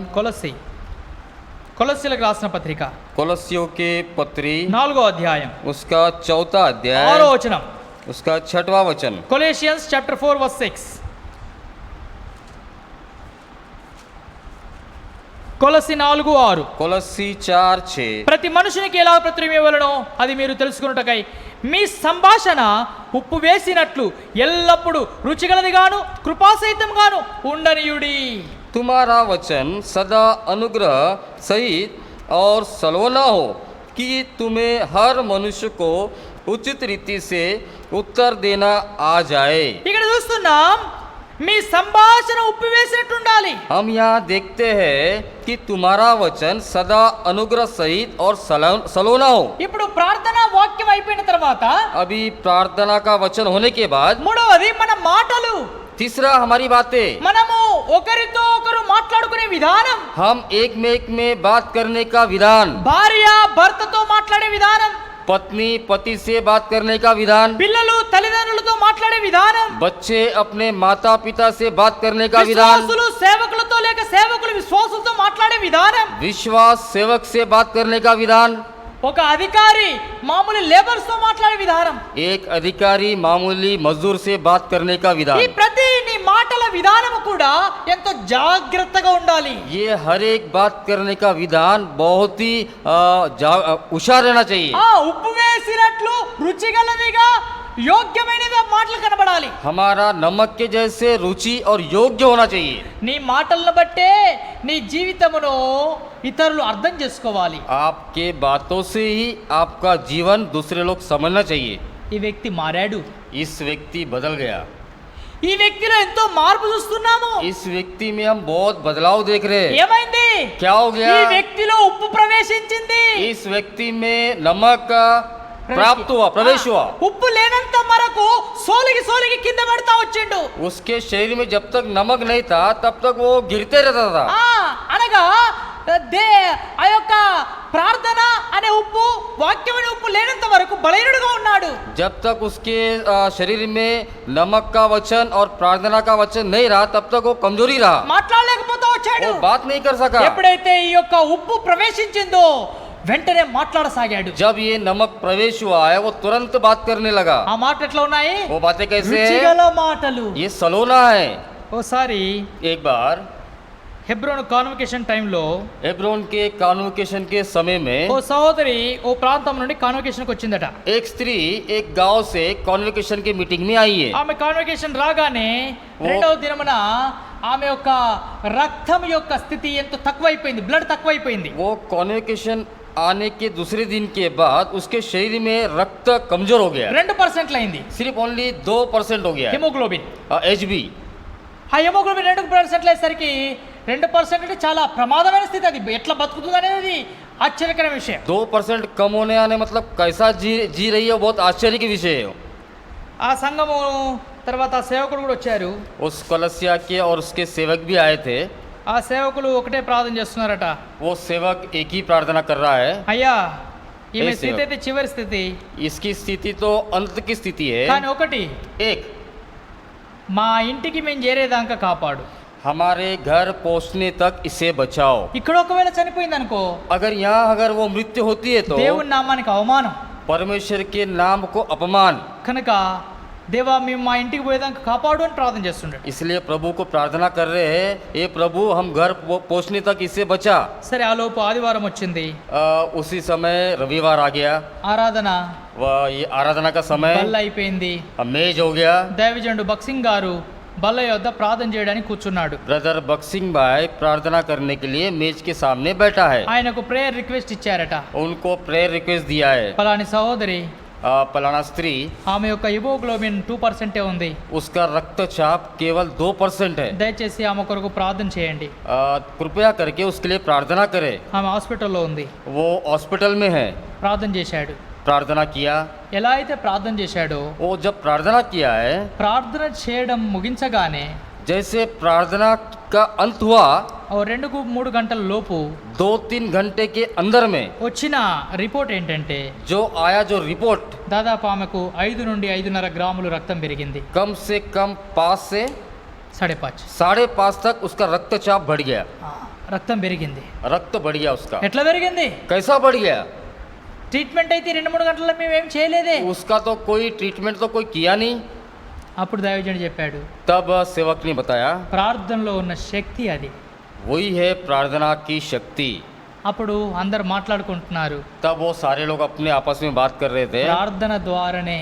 కొలస్సీలకు రాసిన పత్రిక कोलोसियों के पत्री 4వ అధ్యాయం उसका 4वां अध्याय 6వ వచనం. उसका 6वां वचन। కొలెషియన్స్ చాప్టర్ 4 వర్స్ 6. కొలస్సీ 4:6. कोलोसी 4:6 ప్రతి మనుషునికి ఎలా ప్రతిఫలం ఇవ్వాలనో అది మీరు తెలుసుకున్నటకై మీ సంభాషణ ఉప్పు వేసినట్లు ఎల్లప్పుడూ రుచిగలదిగాను కృపాసహితంగాను ఉండనియుడి. तुम्हारा वचन सदा अनुग्रह सहित और सलोना हो कि तुम्हें हर मनुष्य को उचित रीति से उत्तर देना आ जाए। ఇక్కడ చూస్తున్నాం, మీ సంభాషణ ఉప్పు వేసినట్టు ఉండాలి. हम यहाँ देखते हैं कि तुम्हारा वचन सदा अनुग्रह सहित और सलोना हो। ఇప్పుడు ప్రార్థన వాక్యం అయిపోయిన తర్వాత अभी प्रार्थना का वचन होने के बाद మూడవది మన మాటలు. तीसरा हमारी बातें, మనము ఒకరితో ఒకరు మాట్లాడుకునే విధానం, हम एक में बात करने का विधान, భార్య భర్తతో మాట్లాడే విధానం, पत्नी पति से बात करने का विधान, పిల్లలు తల్లిదండ్రులతో మాట్లాడే విధానం, बच्चे अपने माता पिता से बात करने का विधान, విశ్వాసులు సేవకులతో లేక సేవకులు విశ్వాసులతో మాట్లాడే విధానం, विश्वास सेवक से बात करने का विधान, ఒక అధికారి మామూలు లేబర్స్ తో మాట్లాడే విధానం, एक अधिकारी मामूली मजदूर से बात करने का ఈ विधान। ప్రతి నీ మాటల విధానం కూడా ఎంతో జాగ్రత్తగా ఉండాలి. ये हर एक बात करने का विधान बहुत ही होशियार रहना चाहिए। ఆ ఉప్పు వేసినట్లు రుచిగలదిగా యోగ్యమైనవి మాటలు కనబడాలి. हमारा नमक के जैसे रुचि और योग्य होना चाहिए। నీ మాటలను బట్టే నీ జీవితమును ఇతరులు అర్థం చేసుకోవాలి. आपके बातों से ही आपका जीवन दूसरे लोग समझना चाहिए। ఈ వ్యక్తి మారాడు, इस व्यक्ति बदल गया, ఈ వ్యక్తిలో ఎంతో మార్పు చూస్తున్నాము. इस व्यक्ति में हम बहुत बदलाव देख रहे हैं। ఏమైంది? क्या हो ఈ गया? వ్యక్తిలో ఉప్పు ప్రవేశించింది. इस व्यक्ति में नमक प्राप्त हुआ, प्रवेश हुआ। ఉప్పు లేనంత వరకు సోలిగి సోలిగి కింద పడతా వచ్చిండు. उसके शरीर में जब तक नमक नहीं था तब तक वो गिरते रहता था। అనగా ఆ యొక్క ప్రార్థన అనే ఉప్పు, వాక్యమైన ఉప్పు లేనంత వరకు బలహీనుడుగా ఉన్నాడు. जब तक उसके शरीर में नमक का वचन और प्रार्थना का वचन नहीं रहा तब तक वो कमजोरी रहा, మాట్లాడలేకపోతా వచ్చాడు. वो बात नहीं कर सका। ఎప్పుడైతే ఈ యొక్క ఉప్పు ప్రవేశించిందో వెంటనే మాట్లాడసాగాడు. जब ये नमक प्रवेश हुआ है वो तुरंत बात करने लगा। ఆ మాట ఎట్లా ఉన్నాయి? वो बातें कैसे రుచిగల మాటలు. ये सलोना है। ఓసారి एक बार హెబ్రోన్ కాన్వకేషన్ టైంలో हेब्रोन के कॉन्वोकेशन के समय में ఓ సహోదరి ఓ ప్రాంతం నుండి కాన్వకేషన్కి వచ్చిందట. एक स्त्री एक गांव से कॉन्वोकेशन की मीटिंग में आई है। ఆమె కాన్వకేషన్ రాగానే రెండవ దినమున ఆమె యొక్క రక్తం యొక్క స్థితి ఎంతో తక్కువైపోయింది, బ్లడ్ తక్కువైపోయింది. वो कॉन्वोकेशन आने के दूसरे दिन के बाद उसके शरीर में रक्त कमजोर हो गया, 2% అయింది सिर्फ ओनली 2% हो गया హిమోగ్లోబిన్. HB। ఆ హిమోగ్లోబిన్ 2% అయ్యేసరికి 2% అంటే చాలా ప్రమాదమైన స్థితి. అది ఎట్లా బతుకుతుంది అనేది ఆశ్చర్యకరమైన విషయం. 2% कम होने आने मतलब कैसा जी रही है, बहुत आश्चर्य की विषय है। ఆ సంఘము తర్వాత ఆ సేవకుడు కూడా వచ్చారు. उस कलसिया के और उसके सेवक भी आए थे। ఆ సేవకులు ఒకటే ప్రార్థన చేస్తున్నారట. वो सेवक एक ही प्रार्थना कर रहा है। అయ్యా ఈమె ఏ స్థితి సేవక్? అయితే చివరి స్థితి, इसकी स्थिति तो अंत की स्थिति है। కానీ ఒకటి, एक, మా ఇంటికి మేము చేరేదాకా కాపాడు. हमारे घर पहुंचने तक इसे बचाओ। ఇక్కడ ఒకవేళ చనిపోయింది అనుకో, अगर वो मृत्यु होती है तो దేవుని నామానికి అవమానం. परमेश्वर के नाम को अपमान। కనుక దేవా మేము మా ఇంటికి పోయేదాకా కాపాడు అని ప్రార్థన చేస్తుంటాడు. इसलिए प्रभु को प्रार्थना कर रहे हैं, ये प्रभु हम घर पहुंचने तक इसे बचा। సరే ఆ లోపు ఆదివారం వచ్చింది, उसी समय रविवार आ गया, ఆరాధన ये आराधना का समय, బల్ల అయిపోయింది. मेज हो गया। దైవజనుడు బక్సింగ్ గారు బల్ల యొద్ద ప్రార్థన చేయడానికి కూర్చున్నాడు. ब्रदर बक्सिंग भाई प्रार्थना करने के लिए मेज के सामने बैठा है। ఆయనకు ప్రేయర్ రిక్వెస్ట్ ఇచ్చారట. उनको प्रेयर रिक्वेस्ट दिया है। ఫలాని సహోదరి, फलाना स्त्री, ఆమె యొక్క హిమోగ్లోబిన్ 2% ఉంది, उसका रक्तचाप केवल 2% है। దయచేసి ఆమె కొరకు ప్రార్థన చేయండి. कृपया करके उसके लिए प्रार्थना करें। ఆమె హాస్పిటల్లో ఉంది. वो हॉस्पिटल में है। ప్రార్థన చేశాడు. प्रार्थना किया। ఎలా అయితే ప్రార్థన చేశాడో, वो जब प्रार्थना किया है, ప్రార్థన చేయడం ముగించగానే जैसे प्रार्थना का अंत हुआ, 2-3 గంటల లోపు 2-3 घंटे के अंदर में వచ్చిన రిపోర్ట్ ఏంటంటే जो आया, जो रिपोर्ट, దాదాపు ఆమెకు 5 నుండి 5.5 గ్రాములు రక్తం పెరిగింది. कम से कम 5 से 5.5 5.5 तक उसका रक्तचाप बढ़ गया। రక్తం పెరిగింది. रक्त बढ़ गया उसका। ఎట్లా పెరిగింది? कैसा बढ़ गया? ట్రీట్మెంట్ అయితే 2-3 గంటల్లో మేము ఏం చేయలేదే. उसका तो कोई ट्रीटमेंट तो कोई किया नहीं। అప్పుడు దైవజనుడు చెప్పాడు, तब सेवक ने बताया, ప్రార్థనలో ఉన్న శక్తి అది. वही है प्रार्थना की शक्ति। అప్పుడు అందరు మాట్లాడుకుంటున్నారు, तब वो सारे लोग अपने आपस में बात कर रहे थे, ప్రార్థన ద్వారానే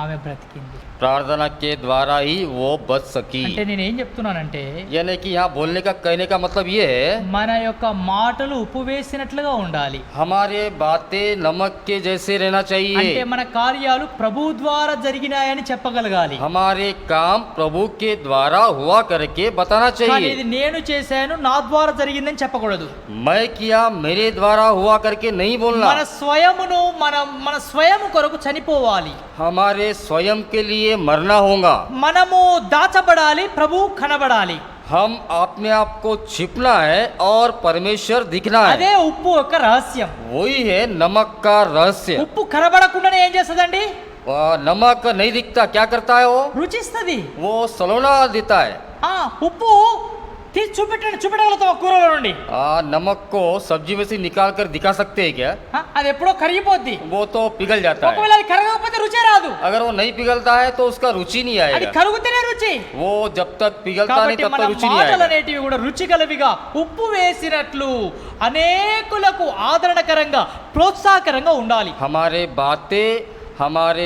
ఆమె బ్రతికింది. प्रार्थना के द्वारा ही वो बच सकी। అంటే నేను ఏం చెప్తున్నానంటే, यानी कि यहाँ बोलने का, कहने का मतलब ये है, మన యొక్క మాటలు ఉప్పు వేసినట్లుగా ఉండాలి. हमारे बातें नमक के जैसे रहना అంటే चाहिए। మన కార్యాలు ప్రభు ద్వారా జరిగినాయని చెప్పగలగాలి. हमारे काम प्रभु के द्वारा हुआ करके बताना కానీ चाहिए। ఇది నేను చేశాను నా ద్వారా జరిగిందని చెప్పకూడదు. मैं किया, मेरे द्वारा हुआ करके नहीं बोलना। మన స్వయమును మన స్వయము కొరకు చనిపోవాలి. हमारे स्वयं के लिए मरना होगा। మనము దాచబడాలి, ప్రభు కనబడాలి. हम अपने आप को छिपना है और परमेश्वर दिखना అదే है। ఉప్పు యొక్క రహస్యం. वही है नमक का रहस्य। ఉప్పు కనబడకుండానే ఏం చేస్తుందండి? नमक नहीं दिखता, क्या करता है वो? రుచిస్తుంది. वो सलोना देता है। ఉప్పు తీసి చూపెట్టగలుగుతాం కూరలో నుండి. नमक को सब्जी में से निकाल कर दिखा सकते हैं क्या? అది ఎప్పుడో కరిగిపోద్ది. वो तो पिघल जाता है। ఒకవేళ అది కరగకపోతే రుచే రాదు. अगर वो नहीं पिघलता है तो उसका रुचि नहीं అది आएगा। కరుగుతేనే రుచి. वो जब तक पिघलता नहीं కాబట్టి तब మన तक रुचि नहीं మాటలు आएगा। అనేటివి కూడా రుచి గలవిగా ఉప్పు వేసినట్లు అనేకులకు ఆదరణకరంగా ప్రోత్సాహకరంగా ఉండాలి. हमारे बातें हमारे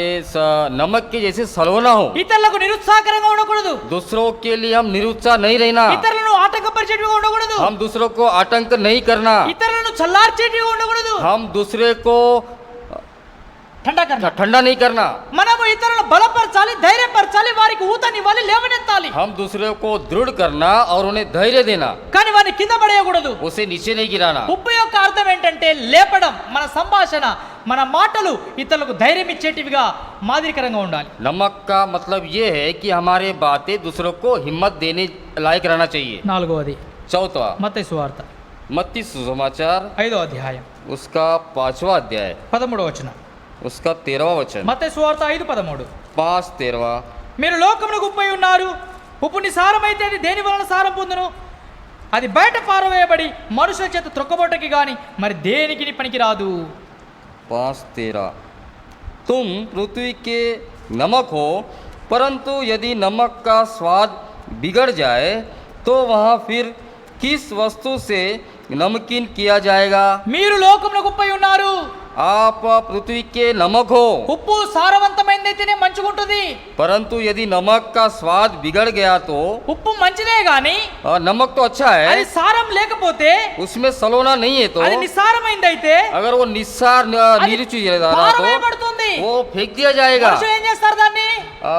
नमक के जैसे सलोना हो। ఇతరులకు నిరుత్సాహకరంగా ఉండకూడదు. दूसरों के लिए हम निरुत्साह नहीं रहना। ఇతరులను ఆటంకపరిచేటివిగా ఉండకూడదు. हम दूसरों को आतंक नहीं करना। ఇతరులను చల్లార్చేటివిగా ఉండకూడదు. हम दूसरे को ठंडा करना. ठंडा नहीं करना। మనము ఇతరులను బలపరచాలి, ధైర్యపరచాలి, వారికి ఊతనివ్వాలి, లేవనెత్తాలి. हम दूसरे को दृढ़ करना और उन्हें धैर्य देना, కానీ వారిని కింద పడేయకూడదు. उसे नीचे नहीं गिराना। ఉప్పు యొక్క అర్థం ఏంటంటే లేపడం. మన సంభాషణ, మన మాటలు ఇతరులకు ధైర్యం ఇచ్చేటివిగా మాదిరికరంగా ఉండాలి. नमक का मतलब ये है कि हमारे बातें दूसरों को हिम्मत देने लायक रहना चाहिए। నాలుగవది चौथा, మత్తయి సువార్త मत्ती सुसमाचार 5వ అధ్యాయం उसका 5वां अध्याय 13వ వచనం. उसका 13वां वचन, మత్తయి సువార్త 5:13. 5:13। మీరు లోకమునకు ఉప్పై ఉన్నారు. ఉప్పు నిసారమైతే అది దేని వలన సారం పొందును? అది బయట పారవేయబడి మనుషుల చేత త్రొక్కబొట్టకి గాని మరి దేనికి పనికి రాదు. 5:13। तुम पृथ्वी के नमक हो, परंतु यदि नमक का स्वाद बिगड़ जाए तो वह फिर किस वस्तु से नमकीन किया जाएगा। మీరు లోకమునకు ఉప్పై ఉన్నారు. आप पृथ्वी के नमक हो, ఉప్పు సారవంతమైనదైతేనే మంచిగుంటుంది. परंतु यदि नमक का स्वाद बिगड़ गया तो ఉప్పు మంచిదే గాని नमक तो अच्छा అది है, సారం లేకపోతే, उसमें सलोना नहीं है, तो అది నిసారమైందైతే अगर वो निस्सार निरुचि रहा तो పారవేయబడుతుంది. वो फेंक दिया जाएगा। మనుషులు ఏం చేస్తారు దాన్ని? आ,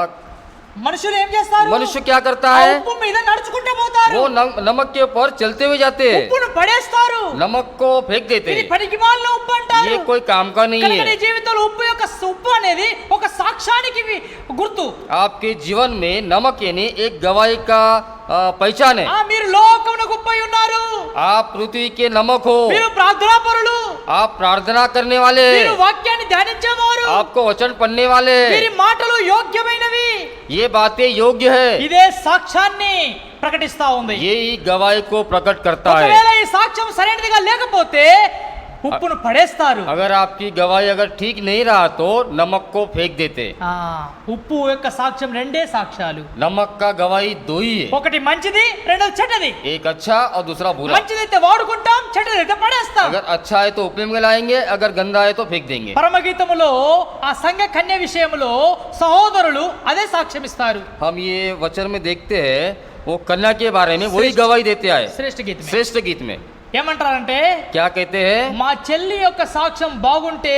మనుషులు ఏం చేస్తారు? मनुष्य क्या करता ఆ है, ఉప్పు మీద నడుచుకుంటూ పోతారు. वो नमक के ऊपर चलते हुए जाते हैं, ఉప్పును పడేస్తారు. नमक को फेंक देते ఇది हैं। పనికిమాలిన ఉప్పు అంటారు. ये कोई काम का नहीं కనుక నీ है। జీవితంలో ఉప్పు అనేది ఒక సాక్ష్యానికి గుర్తు. आपके जीवन में नमक यानी एक गवाही का पहचान है। మీరు లోకమునకు ఉప్పై ఉన్నారు. आप पृथ्वी के नमक हो, మీరు ప్రార్థనాపరులు. आप प्रार्थना करने वाले, మీరు వాక్యాన్ని ధ్యానించేవారు. आपको वचन पढ़ने वाले, వీరి మాటలు యోగ్యమైనవి. ये बातें योग्य है, ఇదే సాక్ష్యాన్ని ప్రకటిస్తా ఉంది. यही गवाही को प्रकट करता है। ఒకవేళ ఈ సాక్ష్యం సరైనదిగా లేకపోతే ఉప్పును పడేస్తారు. अगर आपकी गवाही अगर ठीक नहीं रहा तो नमक को फेंक देते। ఉప్పు యొక్క సాక్ష్యం రెండే సాక్ష్యాలు. नमक का गवाही दो ही है, ఒకటి మంచిది, రెండోది చెడ్డది. एक अच्छा और दूसरा बुरा। మంచిదైతే వాడుకుంటాం, చెడ్డదైతే పడేస్తాం. अगर अच्छा है तो उपयोग में लाएंगे, अगर गंदा है तो फेंक देंगे। పరమగీతములో ఆ సంఘ కన్య విషయంలో సహోదరులు అదే సాక్ష్యం ఇస్తారు. हम ये वचन में देखते हैं वो कन्या के बारे में वही गवाही देते आए శ్రేష్ఠ గీతం श्रेष्ठ गीत में। ఏమంటారంటే, क्या कहते हैं, మా చెల్లి యొక్క సాక్ష్యం బాగుంటే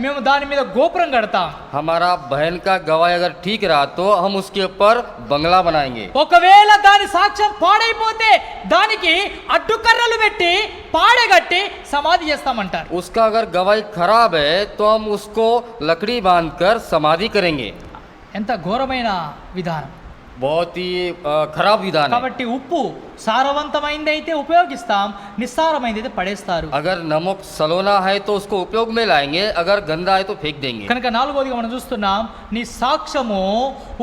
మేము దాని మీద గోపురం కడతాం. हमारा बहन का गवाही अगर ठीक रहा तो हम उसके ऊपर बंगला बनाएंगे। ఒకవేళ దాని సాక్ష్యం పాడైపోతే దానికి అడ్డుకర్రలు పెట్టి పాడగట్టి సమాధి చేస్తామంటారు. उसका अगर गवाही खराब है तो हम उसको लकड़ी बांधकर समाधि करेंगे। ఎంత ఘోరమైన విధానం. बहुत ही खराब विधान है। కాబట్టి ఉప్పు సారవంతమైంది అయితే ఉపయోగిస్తాం, నిస్సారమైంది అయితే పడేస్తారు. अगर नमक सलोना है तो उसको उपयोग में लाएंगे, अगर गंदा है तो फेंक देंगे। కనుక నాలుగోదిగా మనం చూస్తున్నాం, నీ సాక్ష్యము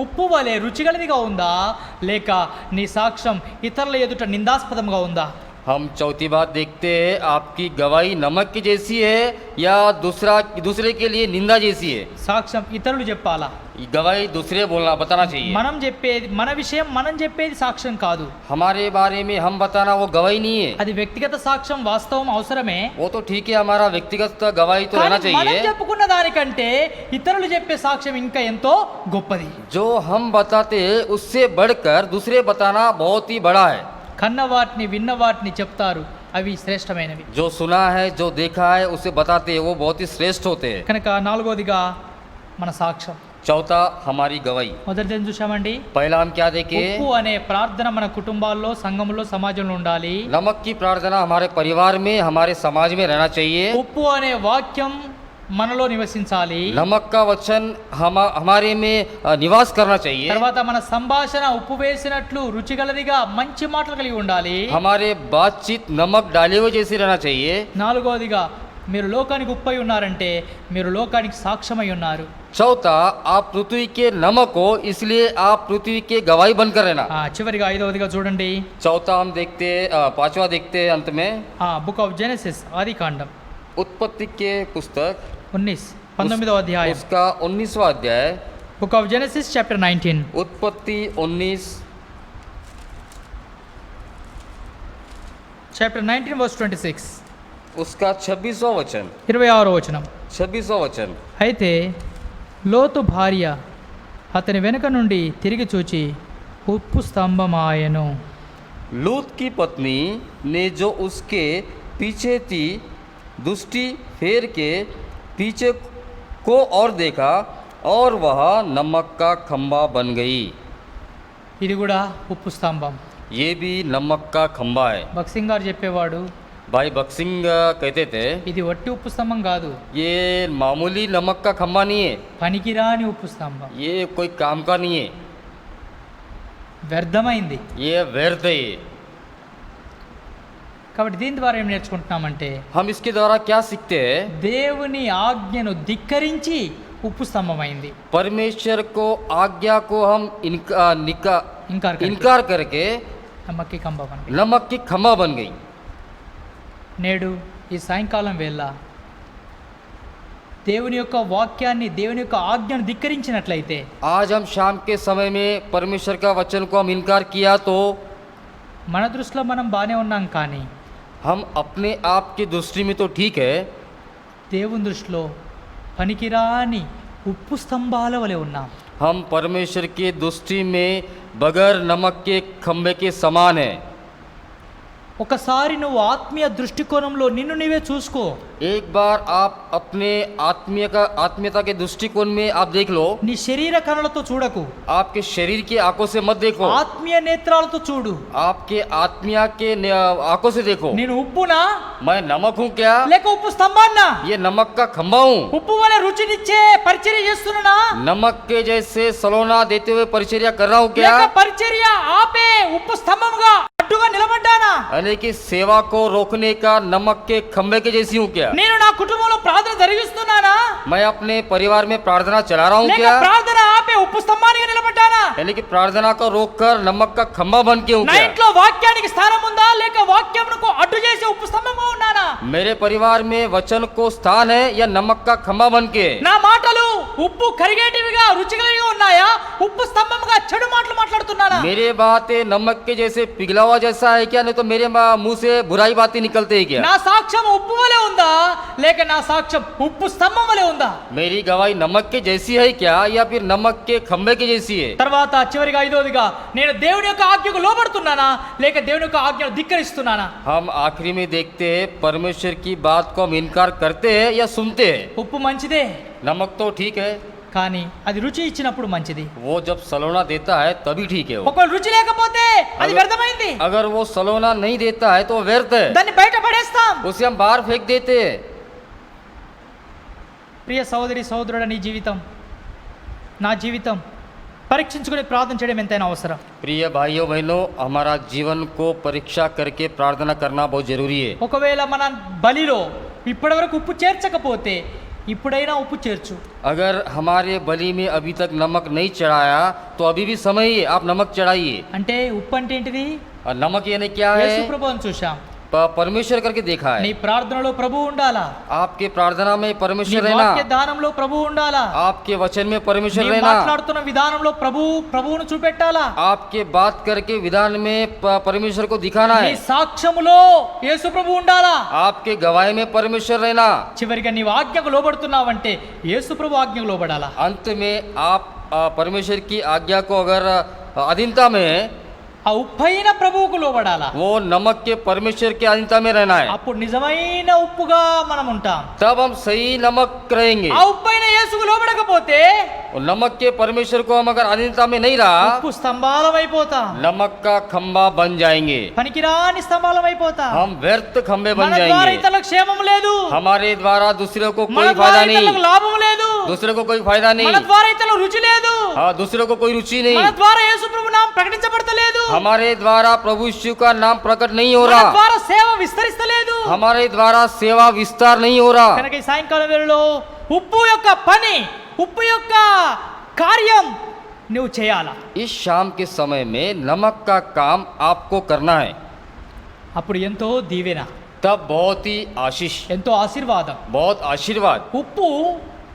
ఉప్పు వలె రుచిగలదిగా ఉందా, లేక నీ సాక్ష్యం ఇతరుల ఎదుట నిందాస్పదంగా ఉందా? हम चौथी बात देखते हैं, आपकी गवाही नमक की जैसी है या दूसरे के लिए निंदा जैसी है। సాక్ష్యం ఇతరులు చెప్పాలా? गवाही दूसरे बताना चाहिए। మనం చెప్పేది, మన విషయం మనం చెప్పేది సాక్ష్యం కాదు. हमारे बारे में हम बताना वो गवाही नहीं है। అది వ్యక్తిగత సాక్ష్యం వాస్తవం అవసరమే. वो तो ठीक है, हमारा व्यक्तिगत गवाही तो रहना కానీ మనం चाहिए। చెప్పుకున్న దానికంటే ఇతరులు చెప్పే సాక్ష్యం ఇంకా ఎంతో గొప్పది. जो हम बताते हैं उससे बढ़कर दूसरे बताना बहुत ही बड़ा है। కన్న వాటిని విన్న వాటిని చెప్తారు, అవి శ్రేష్టమైనవి. जो सुना है जो देखा है उसे बताते हैं वो बहुत ही श्रेष्ठ होते हैं। కనుక నాలుగోదిగా మన సాక్ష్యం. चौथा हमारी गवाही। మొదటిది చూసామండి, पहला हम क्या देखे, ఉప్పు అనే ప్రార్థన మన కుటుంబాల్లో, సంఘంలో, సమాజంలో ఉండాలి. नमक की प्रार्थना हमारे परिवार में हमारे समाज में रहना चाहिए। ఉప్పు అనే వాక్యం మనలో నివసించాలి. नमक का वचन हमारे में निवास करना चाहिए। తర్వాత మన సంభాషణ ఉప్పు వేసినట్లు రుచిగలదిగా మంచి మాటలు కలిగి ఉండాలి. हमारे बातचीत नमक डाले हुए जैसी रहना चाहिए। నాలుగోదిగా మీరు లోకానికి ఉప్పై ఉన్నారంటే మీరు లోకానికి సాక్ష్యమై ఉన్నారు. चौथा, आप पृथ्वी के नमक हो इसलिए आप पृथ्वी के गवाही बनकर रहना। చివరిగా ఐదవదిగా చూడండి, चौथा हम देखते, पांचवा देखते हैं अंत में బుక్ ఆఫ్ జెనసిస్, ఆది కాండం उत्पत्ति के पुस्तक 19వ అధ్యాయం. उसका 19वां अध्याय, బుక్ ఆఫ్ జెనసిస్ చాప్టర్ 19, उत्पत्ति 19 చాప్టర్ 19 వర్స్ 26, उसका 26वां वचन, 26వ వచనం. 26वां वचन। అయితే లోతు భార్య అతని వెనుక నుండి తిరిగి చూచి ఉప్పు స్తంభమాయెను. लूत की पत्नी ने जो उसके पीछे थी दृष्टि फेर के पीछे को और देखा और वह नमक का खंबा बन गई। ఇది కూడా ఉప్పు స్తంభం. ये भी नमक का खंबा है। భక్సింగ్ గారు చెప్పేవాడు, भाई बक्सिंग कहते थे ఇది వట్టి ఉప్పు స్తంభం కాదు, ये मामूली नमक का खंबा नहीं है, పనికిరాని ఉప్పు స్తంభం, ये कोई काम का नहीं है, వ్యర్థమైంది. ये व्यर्थ है। ये కాబట్టి దీని ద్వారా ఏం నేర్చుకుంటున్నామంటే, हम इसके द्वारा क्या सीखते हैं? దేవుని ఆజ్ఞను ధిక్కరించి ఉప్పు స్తంభమైంది. परमेश्वर को आज्ञा को हम इनकार करके నమ్మకి కంబం. नमक की खंबा बन गई। నేడు ఈ సాయంకాలం వేళ దేవుని యొక్క వాక్యాన్ని, దేవుని యొక్క ఆజ్ఞను ధిక్కరించినట్లయితే, आज हम शाम के समय में परमेश्वर का वचन को हम इनकार किया तो మన దృష్టిలో మనం బాగానే ఉన్నాం, కానీ हम अपने आप की दृष्टि में तो ठीक है, దేవుని దృష్టిలో పనికిరాని ఉప్పు స్తంభాల వలె ఉన్నాం. हम परमेश्वर की दृष्टि में बगैर नमक के खंबे के समान है। ఒకసారి నువ్వు ఆత్మీయ దృష్టికోణంలో నిన్ను నీవే చూసుకో. एक बार आप अपने आत्मीयता के दृष्टिकोण में आप देख लो। నీ శరీర కనులతో చూడకు, आपके शरीर की आंखों से मत देखो, ఆత్మీయ నేత్రాలతో చూడు. आपके आत्मीय के आंखों से देखो। నేను ఉప్పునా मैं नमक हूँ क्या? లేక ఉప్పు స్తంభాన్నా? ये नमक का खंबा हूँ। ఉప్పు వలె రుచినిచ్చే పరిచర్య చేస్తున్నానా? नमक के जैसे सलोना देते हुए परिचर्या कर रहा हूँ क्या? లేక పరిచర్య ఆపే ఉప్పు స్తంభంగా అడ్డుగా నిలబడ్డానా? यानी कि सेवा को रोकने का नमक के खंबे के जैसी हूँ क्या? నేను నా కుటుంబంలో ప్రార్థన జరిగిస్తున్నానా? मैं अपने परिवार में प्रार्थना चला रहा हूँ లేక क्या? ప్రార్థన ఆపే ఉప్పు స్తంభానిగా నిలబడ్డానా? यानी कि प्रार्थना को रोककर नमक का खंबा बन के हूँ నా क्या? ఇంట్లో వాక్యానికి స్థానం ఉందా, లేక వాక్యమునకు అడ్డు చేసే ఉప్పు స్తంభంగా ఉన్నానా? मेरे परिवार में वचन को स्थान है या नमक का खंबा बन के? నా మాటలు ఉప్పు కరిగేటివిగా రుచికరంగా ఉన్నాయా, ఉప్పు స్తంభంగా చెడు మాటలు మాట్లాడుతున్నానా? मेरे बातें नमक के जैसे पिघला हुआ जैसा है क्या? नहीं तो मेरे मुंह से बुराई बातें निकलते हैं क्या? నా సాక్ష్యం ఉప్పు వలె ఉందా, లేక నా సాక్ష్యం ఉప్పు స్తంభం వలె ఉందా? मेरी गवाही नमक के जैसी है क्या या फिर नमक के खंबे के जैसी है? తర్వాత చివరిగా ఐదోదిగా, నేను దేవుని యొక్క ఆజ్ఞకు లోబడుతున్నానా, లేక దేవుని యొక్క ఆజ్ఞను ధిక్కరిస్తున్నానా? हम आखिरी में देखते हैं परमेश्वर की बात को हम इनकार करते हैं या सुनते हैं। ఉప్పు మంచిదే, नमक तो ठीक है, కానీ అది రుచి ఇచ్చినప్పుడు మంచిది. वो जब सलोना देता है तभी ठीक है। वो ఒకవేళ రుచి లేకపోతే అది వ్యర్థమైంది, अगर वो सलोना नहीं देता है तो वो व्यर्थ है, దాన్ని బయట పడేస్తాం. उसे हम बाहर फेंक देते हैं। ప్రియ సహోదరి సహోదరుడా, నీ జీవితం, నా జీవితం పరీక్షించుకుని ప్రార్థన చేయడం ఎంతైనా అవసరం. प्रिय भाइयों बहनों, हमारा जीवन को परीक्षा करके प्रार्थना करना बहुत जरूरी है। ఒకవేళ మన బలిలో ఇప్పటివరకు ఉప్పు చేర్చకపోతే ఇప్పుడైనా ఉప్పు చేర్చు. अगर हमारे बलि में अभी तक नमक नहीं चढ़ाया तो अभी भी समय है, आप नमक चढ़ाइए। అంటే ఉప్పు అంటే ఏంటిది? और नमक यानी क्या యేసు है? ప్రభువుని చూశాం. परमेश्वर करके देखा నీ है। ప్రార్థనలో ప్రభువు ఉండాలా, आपके प्रार्थना में నీ परमेश्वर వాక్య रहना, దానంలో ప్రభువు ఉండాలా, आपके वचन में परमेश्वर నీ रहना, మాట్లాడుతున్న విధానంలో ప్రభువును చూపెట్టాలా, आपके बात करके विधान में परमेश्वर को दिखाना నీ है, సాక్ష్యములో యేసు ప్రభువు ఉండాలా. आपके गवाही में परमेश्वर रहना। చివరిగా నీవు ఆజ్ఞకు లోబడుతున్నావంటే యేసు ప్రభు ఆజ్ఞకు లోబడాలా. अंत में आप परमेश्वर की आज्ञा को अगर अधीनता में, ఆ ఉప్పైన ప్రభువుకు లోబడాలా. वो नमक के परमेश्वर के अधीनता में रहना है, అప్పుడు నిజమైన ఉప్పుగా మనం ఉంటాం. तब हम सही नमक रहेंगे। ఆ ఉప్పైన యేసుకు లోబడకపోతే और नमक के परमेश्वर को हम अगर अधीनता में नहीं रहा, ఉప్పు స్తంభాలమైపోతాం, नमक का खंबा बन जाएंगे, పనికిరాని స్తంభాలమైపోతాం. हम व्यर्थ खंबे మన बन ద్వారా जाएंगे। ఇతరులకు క్షేమం లేదు, हमारे द्वारा दूसरे को మన कोई ద్వారా फायदा ఇతరులకు नहीं, లాభం లేదు, दूसरे को कोई फायदा మన नहीं, ద్వారా ఇతరులకు రుచి లేదు, हाँ दूसरे को कोई रुचि మన नहीं, ద్వారా యేసు ప్రభు నామం ప్రకటించబడతలేదు, हमारे द्वारा प्रभु यीशु का नाम प्रकट नहीं हो మన रहा, ద్వారా సేవ విస్తరిస్తలేదు. हमारे द्वारा सेवा विस्तार नहीं हो रहा। కనుక ఈ సాయంకాలం వేళలో ఉప్పు యొక్క పని, ఉప్పు యొక్క కార్యం నువ్వు చేయాలా. इस शाम के समय में नमक का काम आपको करना है, అప్పుడు ఎంతో దీవెన, तब बहुत ही आशीष, ఎంతో ఆశీర్వాదం. बहुत आशीर्वाद। ఉప్పు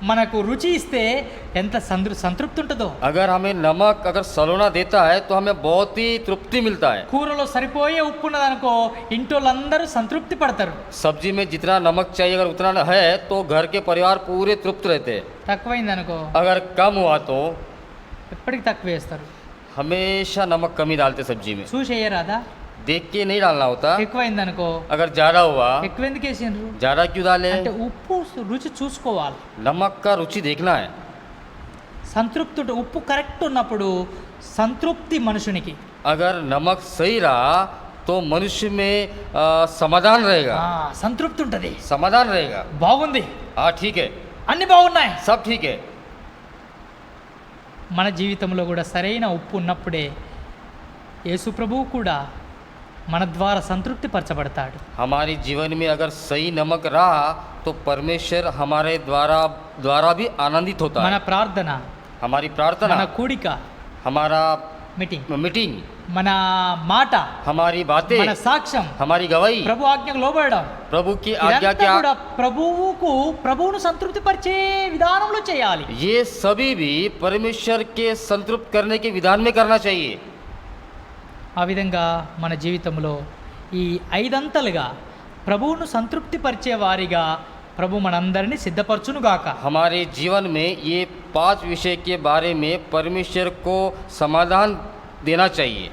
మనకు రుచి ఇస్తే ఎంత సంతృప్తి ఉంటుందో. अगर हमें नमक अगर सलोना देता है तो हमें बहुत ही तृप्ति मिलता है। కూరలో సరిపోయే ఉప్పు ఉన్నదనుకో ఇంటోళ్ళందరూ సంతృప్తి పడతారు. सब्जी में जितना नमक चाहिए अगर उतना है तो घर के परिवार पूरे तृप्त रहते हैं। తక్కువైందనుకో अगर कम हुआ तो ఎప్పటికి తక్కువ వేస్తారు. हमेशा नमक कमी डालते सब्जी में, చూసి వేయరాదా? देख के नहीं डालना होता। ఎక్కువైందనుకో अगर ज्यादा हुआ, ఎక్కువ ఎందుకు వేసిండ్రు ज्यादा क्यों डाले? అంటే ఉప్పు రుచి చూసుకోవాలి. नमक का रुचि देखना है। సంతృప్తుడు ఉప్పు కరెక్ట్ ఉన్నప్పుడు సంతృప్తి మనుషునికి. अगर नमक सही रहा तो मनुष्य में समाधान रहेगा, సంతృప్తి ఉంటుంది, समाधान रहेगा। బాగుంది, हाँ ठीक है, అన్ని బాగున్నాయి. सब ठीक है। మన జీవితంలో కూడా సరైన ఉప్పు ఉన్నప్పుడే యేసు ప్రభువు కూడా మన ద్వారా సంతృప్తి పరచబడతాడు. हमारे जीवन में अगर सही नमक रहा तो परमेश्वर हमारे द्वारा भी आनंदित होता మన है। ప్రార్థన, हमारी మన प्रार्थना, కూడిక, हमारा మీటింగ్, మన మాట, हमारी बातें, మన సాక్ష్యం, हमारी गवाही, ప్రభు ఆజ్ఞకు లోబడడం, प्रभु की आज्ञा ఇదంతా के కూడా ప్రభువును సంతృప్తి పరిచే విధానంలో చేయాలి. ये सभी भी परमेश्वर के संतृप्त करने के विधान में करना चाहिए। ఆ విధంగా మన జీవితంలో ఈ ఐదంతలుగా ప్రభువును సంతృప్తి పరిచే వారిగా ప్రభు మనందరినీ సిద్ధపరచునుగాక. हमारे जीवन में ये 5 विषय के बारे में परमेश्वर को समाधान देना चाहिए।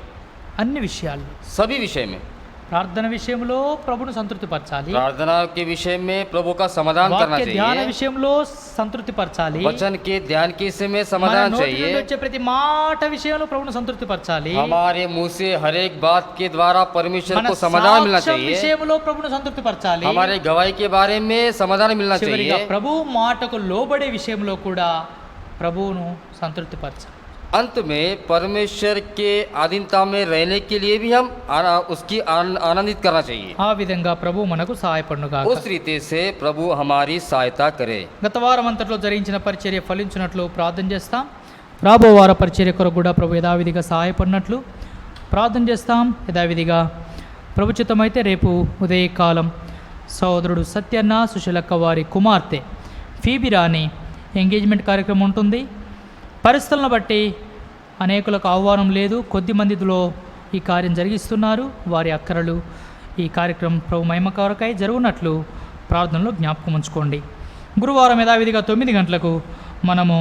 అన్ని విషయాల్లో, सभी विषय में, ప్రార్థన విషయంలో ప్రభును సంతృప్తి పరచాలి, प्रार्थना के विषय में प्रभु का समाधान करना వాక్య ధ్యాన चाहिए, విషయంలో సంతృప్తి పరచాలి, वचन के ध्यान के विषय में మన समाधान నోటి నుండి चाहिए, వచ్చే ప్రతి మాట విషయంలో ప్రభును సంతృప్తి పరచాలి, हमारे मुंह से हर एक बात के द्वारा परमेश्वर మన को समाधान मिलना సాక్ష్యం चाहिए, విషయంలో ప్రభును సంతృప్తి పరచాలి, हमारे गवाही के बारे में समाधान मिलना చివరిగా चाहिए, ప్రభు మాటకు లోబడే విషయంలో కూడా ప్రభువును సంతృప్తి పరచాలి. अंत में परमेश्वर के अधीनता में रहने के लिए भी हम उसकी आनंदित करना चाहिए। ఆ విధంగా ప్రభు మనకు సహాయపడునుగాక. उस रीति से प्रभु हमारी सहायता करे। గత వారం అంతట్లో జరిగించిన పరిచర్య ఫలించినట్లు ప్రార్థన చేస్తాం. రాబో వార పరిచర్య కొరకు కూడా ప్రభు యథావిధిగా సహాయపడినట్లు ప్రార్థన చేస్తాం. యథావిధిగా ప్రభు చిత్తమైతే రేపు ఉదయకాలం సహోదరుడు సత్యన్న సుశీలక్క వారి కుమార్తె ఫీబిరాని ఎంగేజ్మెంట్ కార్యక్రమం ఉంటుంది. పరిస్థితులను బట్టి అనేకులకు ఆహ్వానం లేదు, కొద్ది మందిలో ఈ కార్యం జరిగిస్తున్నారు. వారి అక్కరలు ఈ కార్యక్రమం ప్రభు మహిమ కొరకై జరుగునట్లు ప్రార్థనలో జ్ఞాపకం ఉంచుకోండి. గురువారం యథావిధిగా 9 గంటలకు మనము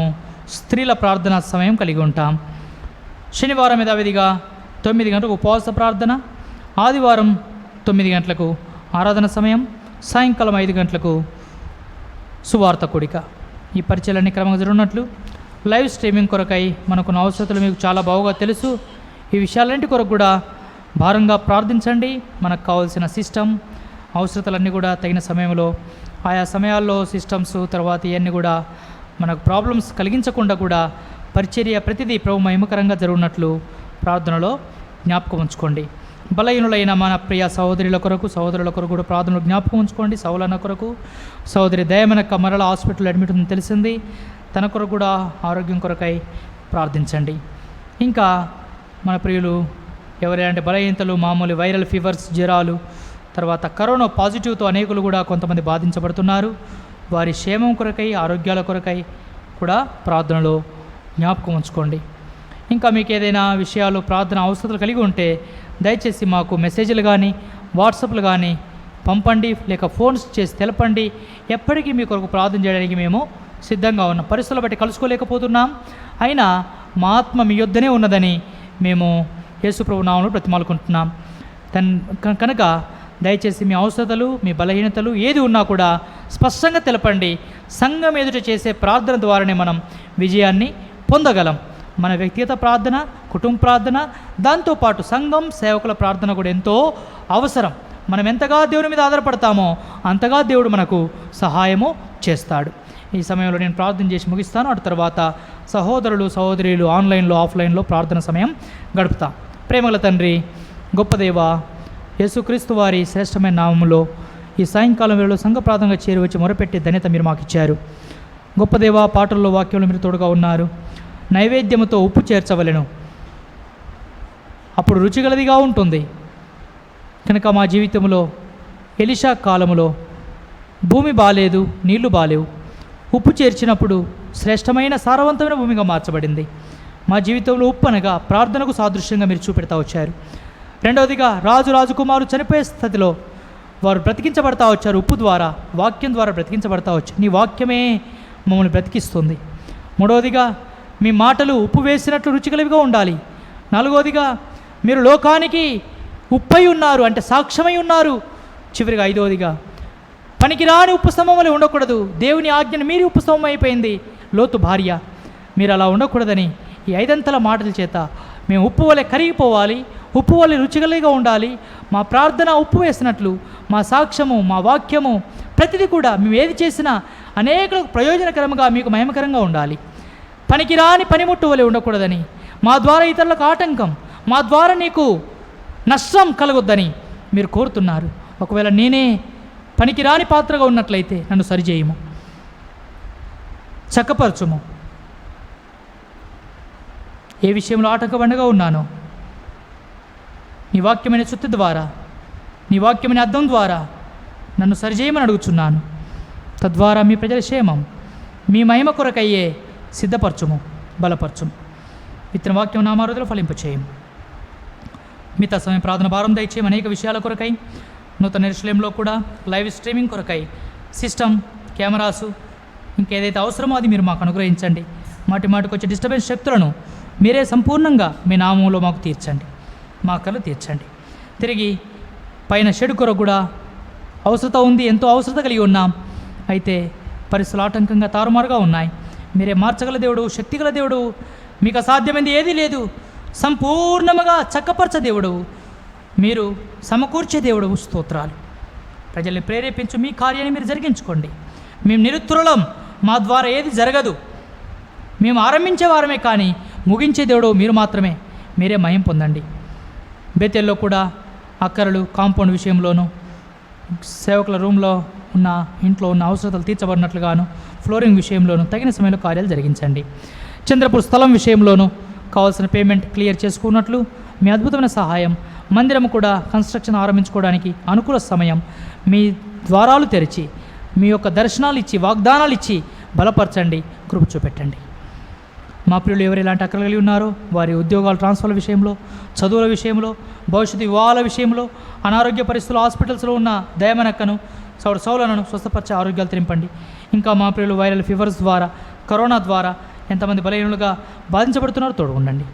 స్త్రీల ప్రార్థన సమయం కలిగి ఉంటాం. శనివారం యథావిధిగా 9 గంటలకు ఉపవాస ప్రార్థన, ఆదివారం 9 గంటలకు ఆరాధన సమయం, సాయంకాలం 5 గంటలకు సువార్త కూడిక. ఈ పరిచయాలన్నీ క్రమంగా జరుగునట్లు లైవ్ స్ట్రీమింగ్ కొరకై మనకున్న అవసరతలు మీకు చాలా బాగా తెలుసు. ఈ విషయాలన్నింటి కొరకు కూడా భారంగా ప్రార్థించండి. మనకు కావాల్సిన సిస్టమ్ అవసరతలన్నీ కూడా తగిన సమయంలో ఆయా సమయాల్లో సిస్టమ్స్ తర్వాత ఇవన్నీ కూడా మనకు ప్రాబ్లమ్స్ కలిగించకుండా కూడా పరిచర్య ప్రతిదీ ప్రభు మహిమకరంగా జరుగునట్లు ప్రార్థనలో జ్ఞాపకం ఉంచుకోండి. బలహీనులైన మన ప్రియ సహోదరుల కొరకు కూడా ప్రార్థనలు జ్ఞాపకం ఉంచుకోండి. సౌలన్న కొరకు సహోదరి దయమనక్క మరల హాస్పిటల్ అడ్మిట్ ఉందని తెలిసింది. తన కొరకు కూడా ఆరోగ్యం కొరకై ప్రార్థించండి. ఇంకా మన ప్రియులు ఎవరైనా బలహీనతలు, మామూలు వైరల్ ఫీవర్స్, జ్వరాలు, తర్వాత కరోనా పాజిటివ్తో అనేకులు కూడా కొంతమంది బాధించబడుతున్నారు. వారి క్షేమం కొరకై, ఆరోగ్యాల కొరకై కూడా ప్రార్థనలో జ్ఞాపకం ఉంచుకోండి. ఇంకా మీకు ఏదైనా విషయాలు ప్రార్థన అవసరాలు కలిగి ఉంటే దయచేసి మాకు మెసేజ్లు కానీ వాట్సాప్లు కానీ పంపండి, లేక ఫోన్స్ చేసి తెలపండి. ఎప్పటికీ మీ కొరకు ప్రార్థన చేయడానికి మేము సిద్ధంగా ఉన్నాం. పరిస్థితులు బట్టి కలుసుకోలేకపోతున్నాం, అయినా మా ఆత్మ మీ యొద్దనే ఉన్నదని మేము యేసుప్రభు నామములో బ్రతిమాలుకుంటున్నాం. కనుక దయచేసి మీ అవసరతలు, మీ బలహీనతలు ఏది ఉన్నా కూడా స్పష్టంగా తెలపండి. సంఘం ఎదుట చేసే ప్రార్థన ద్వారానే మనం విజయాన్ని పొందగలం. మన వ్యక్తిగత ప్రార్థన, కుటుంబ ప్రార్థన, దాంతోపాటు సంఘం సేవకుల ప్రార్థన కూడా ఎంతో అవసరం. మనం ఎంతగా దేవుని మీద ఆధారపడతామో అంతగా దేవుడు మనకు సహాయము చేస్తాడు. ఈ సమయంలో నేను ప్రార్థన చేసి ముగిస్తాను. అటు తర్వాత సహోదరులు సహోదరులు ఆన్లైన్లో ఆఫ్లైన్లో ప్రార్థన సమయం గడుపుతాం. ప్రేమగల తండ్రి, గొప్ప దేవ, యేసుక్రీస్తు వారి శ్రేష్టమైన నామములో ఈ సాయంకాలం వేళలో సంఘ ప్రార్థనగా చేరువచ్చి మొరపెట్టే ధన్యత మీరు మాకు ఇచ్చారు. గొప్ప దేవ, పాటల్లో వాక్యంలో మీరు తోడుగా ఉన్నారు. నైవేద్యముతో ఉప్పు చేర్చవలెను, అప్పుడు రుచిగలదిగా ఉంటుంది. కనుక మా జీవితంలో ఎలీషా కాలములో భూమి బాలేదు, నీళ్లు బాలేవు. ఉప్పు చేర్చినప్పుడు శ్రేష్టమైన సారవంతమైన భూమిగా మార్చబడింది. మా జీవితంలో ఉప్పు అనగా ప్రార్థనకు సాదృశ్యంగా మీరు చూపెడతా వచ్చారు. రెండవదిగా రాజకుమారు చనిపోయే స్థితిలో వారు బ్రతికించబడతా వచ్చారు. ఉప్పు ద్వారా, వాక్యం ద్వారా బ్రతికించబడతా వచ్చారు. నీ వాక్యమే మమ్మల్ని బ్రతికిస్తుంది. మూడవదిగా మీ మాటలు ఉప్పు వేసినట్లు రుచికలివిగా ఉండాలి. నాలుగవదిగా మీరు లోకానికి ఉప్పై ఉన్నారు, అంటే సాక్ష్యమై ఉన్నారు. చివరిగా ఐదవదిగా పనికిరాని ఉప్పు స్తంభం వలె ఉండకూడదు. దేవుని ఆజ్ఞను మీరి ఉప్పు స్తంభం అయిపోయింది లోతు భార్య. మీరు అలా ఉండకూడదని ఈ 5 మాటల చేత మేము ఉప్పు వలె కరిగిపోవాలి, ఉప్పు వలె రుచిగలిగా ఉండాలి. మా ప్రార్థన ఉప్పు వేసినట్లు మా సాక్ష్యము, మా వాక్యము, ప్రతిదీ కూడా మేము ఏది చేసినా అనేకులకు ప్రయోజనకరంగా, మీకు మహిమకరంగా ఉండాలి. పనికిరాని పనిముట్టు వలె ఉండకూడదని, మా ద్వారా ఇతరులకు ఆటంకం, మా ద్వారా నీకు నష్టం కలగొద్దని మీరు కోరుతున్నారు. ఒకవేళ నేనే పనికిరాని పాత్రగా ఉన్నట్లయితే నన్ను సరిచేయము, చక్కపరచుము. ఏ విషయంలో ఆటంకబండగా ఉన్నానో నీ వాక్యమైన చుత్తి ద్వారా, నీ వాక్యమైన అర్థం ద్వారా నన్ను సరిచేయమని అడుగుచున్నాను. తద్వారా మీ ప్రజల క్షేమం, మీ మహిమ కొరకయ్యే సిద్ధపరచుము, బలపరచుము. ఇతని వాక్యం నా మారుదలో ఫలింపచేయము. మిగతా సమయం ప్రార్థన భారం దయచేయం. అనేక విషయాల కొరకై, నూతన యెరూషలేములో కూడా లైవ్ స్ట్రీమింగ్ కొరకై సిస్టమ్, కెమెరాసు, ఇంకేదైతే అవసరమో అది మీరు మాకు అనుగ్రహించండి. మాటికి వచ్చే డిస్టర్బెన్స్ శక్తులను మీరే సంపూర్ణంగా మీ నామంలో మాకు తీర్చండి, మా కళ్ళు తీర్చండి. తిరిగి పైన షెడ్ కొరకు కూడా అవసరత ఉంది, ఎంతో అవసరత కలిగి ఉన్నాం. అయితే పరిస్థితులు ఆటంకంగా తారుమారుగా ఉన్నాయి. మీరే మార్చగల దేవుడు, శక్తిగల దేవుడు, మీకు అసాధ్యమైంది ఏదీ లేదు. సంపూర్ణముగా చక్కపరచ దేవుడు, మీరు సమకూర్చే దేవుడు. స్తోత్రాలు. ప్రజల్ని ప్రేరేపించు, మీ కార్యాన్ని మీరు జరిగించుకోండి. మేము నిరుత్తరులం, మా ద్వారా ఏది జరగదు. మేము ఆరంభించే వారమే కానీ ముగించే దేవుడు మీరు మాత్రమే. మీరే మహిమ పొందండి. బేతేల్లో కూడా అక్కరలు, కాంపౌండ్ విషయంలోనూ, సేవకుల రూమ్లో ఉన్న, ఇంట్లో ఉన్న అవసరతలు తీర్చబడినట్లుగాను, ఫ్లోరింగ్ విషయంలోనూ తగిన సమయంలో కార్యాలు జరిగించండి. చంద్రపూర్ స్థలం విషయంలోనూ కావాల్సిన పేమెంట్ క్లియర్ చేసుకున్నట్లు మీ అద్భుతమైన సహాయం, మందిరం కూడా కన్స్ట్రక్షన్ ఆరంభించుకోవడానికి అనుకూల సమయం, మీ ద్వారాలు తెరిచి మీ యొక్క దర్శనాలు ఇచ్చి, వాగ్దానాలు ఇచ్చి బలపరచండి, కృప చూపెట్టండి. మా ప్రియులు ఎవరు ఎలాంటి అక్కలు కలిగి ఉన్నారో వారి ఉద్యోగాల ట్రాన్స్ఫర్ల విషయంలో, చదువుల విషయంలో, భవిష్యత్తు వివాహాల విషయంలో, అనారోగ్య పరిస్థితులు హాస్పిటల్స్లో ఉన్న దయమనక్కను, సౌలను స్వస్థపరిచే ఆరోగ్యాలు తింపండి. ఇంకా మా ప్రియులు వైరల్ ఫీవర్స్ ద్వారా, కరోనా ద్వారా ఎంతమంది బలహీనులుగా బాధించబడుతున్నారో తోడుగుండండి.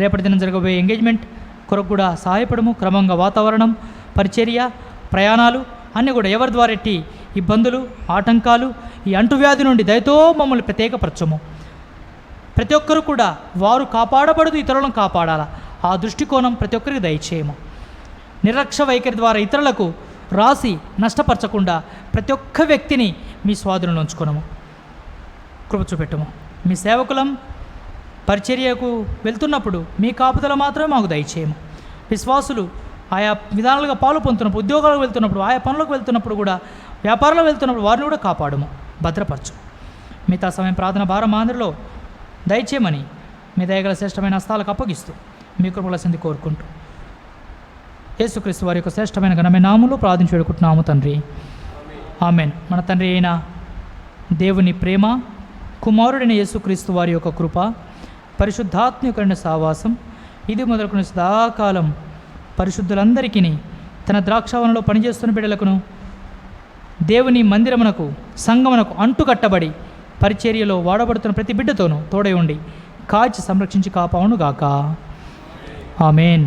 రేపటి దినం జరగబోయే ఎంగేజ్మెంట్ కొరకు కూడా సహాయపడము. క్రమంగా వాతావరణం, పరిచర్య, ప్రయాణాలు అన్నీ కూడా ఎవరి ద్వారా ఎట్టి ఇబ్బందులు, ఆటంకాలు, ఈ అంటువ్యాధి నుండి దయతో మమ్మల్ని ప్రత్యేకపరచము. ప్రతి ఒక్కరు కూడా వారు కాపాడబడదు, ఇతరులను కాపాడాలా, ఆ దృష్టికోణం ప్రతి ఒక్కరికి దయచేయము. నిర్లక్ష్య వైఖరి ద్వారా ఇతరులకు రాసి నష్టపరచకుండా ప్రతి ఒక్క వ్యక్తిని మీ స్వాధీనంలో ఉంచుకోనము, కృప చూపెట్టము. మీ సేవకులం పరిచర్యకు వెళ్తున్నప్పుడు మీ కాపుదల మాత్రమే మాకు దయచేయము. విశ్వాసులు ఆయా విధానాలుగా పాలు పొందుతున్నప్పుడు, ఉద్యోగాలకు వెళ్తున్నప్పుడు, ఆయా పనులకు వెళ్తున్నప్పుడు కూడా, వ్యాపారంలో వెళ్తున్నప్పుడు వారిని కూడా కాపాడము, భద్రపరచు. మిగతా సమయం ప్రార్థన భారం అందరిలో దయచేయమని మీ దయగల శ్రేష్టమైన హస్తాలకు అప్పగిస్తూ మీ కృపలసింది కోరుకుంటూ యేసుక్రీస్తు వారి యొక్క శ్రేష్టమైన ఘనమైన నామములో ప్రార్థించి వేడుకుంటున్నాము తండ్రి, ఆమేన్. మన తండ్రి అయిన దేవుని ప్రేమ, కుమారుడైన యేసుక్రీస్తు వారి యొక్క కృప, పరిశుద్ధాత్మకమైన సావాసం ఇది మొదలుకున్న సదాకాలం పరిశుద్ధులందరికీ, తన ద్రాక్షావనంలో పనిచేస్తున్న బిడ్డలకును, దేవుని మందిరమునకు, సంఘమునకు అంటుకట్టబడి పరిచర్యలో వాడబడుతున్న ప్రతి బిడ్డతోనూ తోడై ఉండి కాచి సంరక్షించి కాపాడును గాక. ఆమేన్.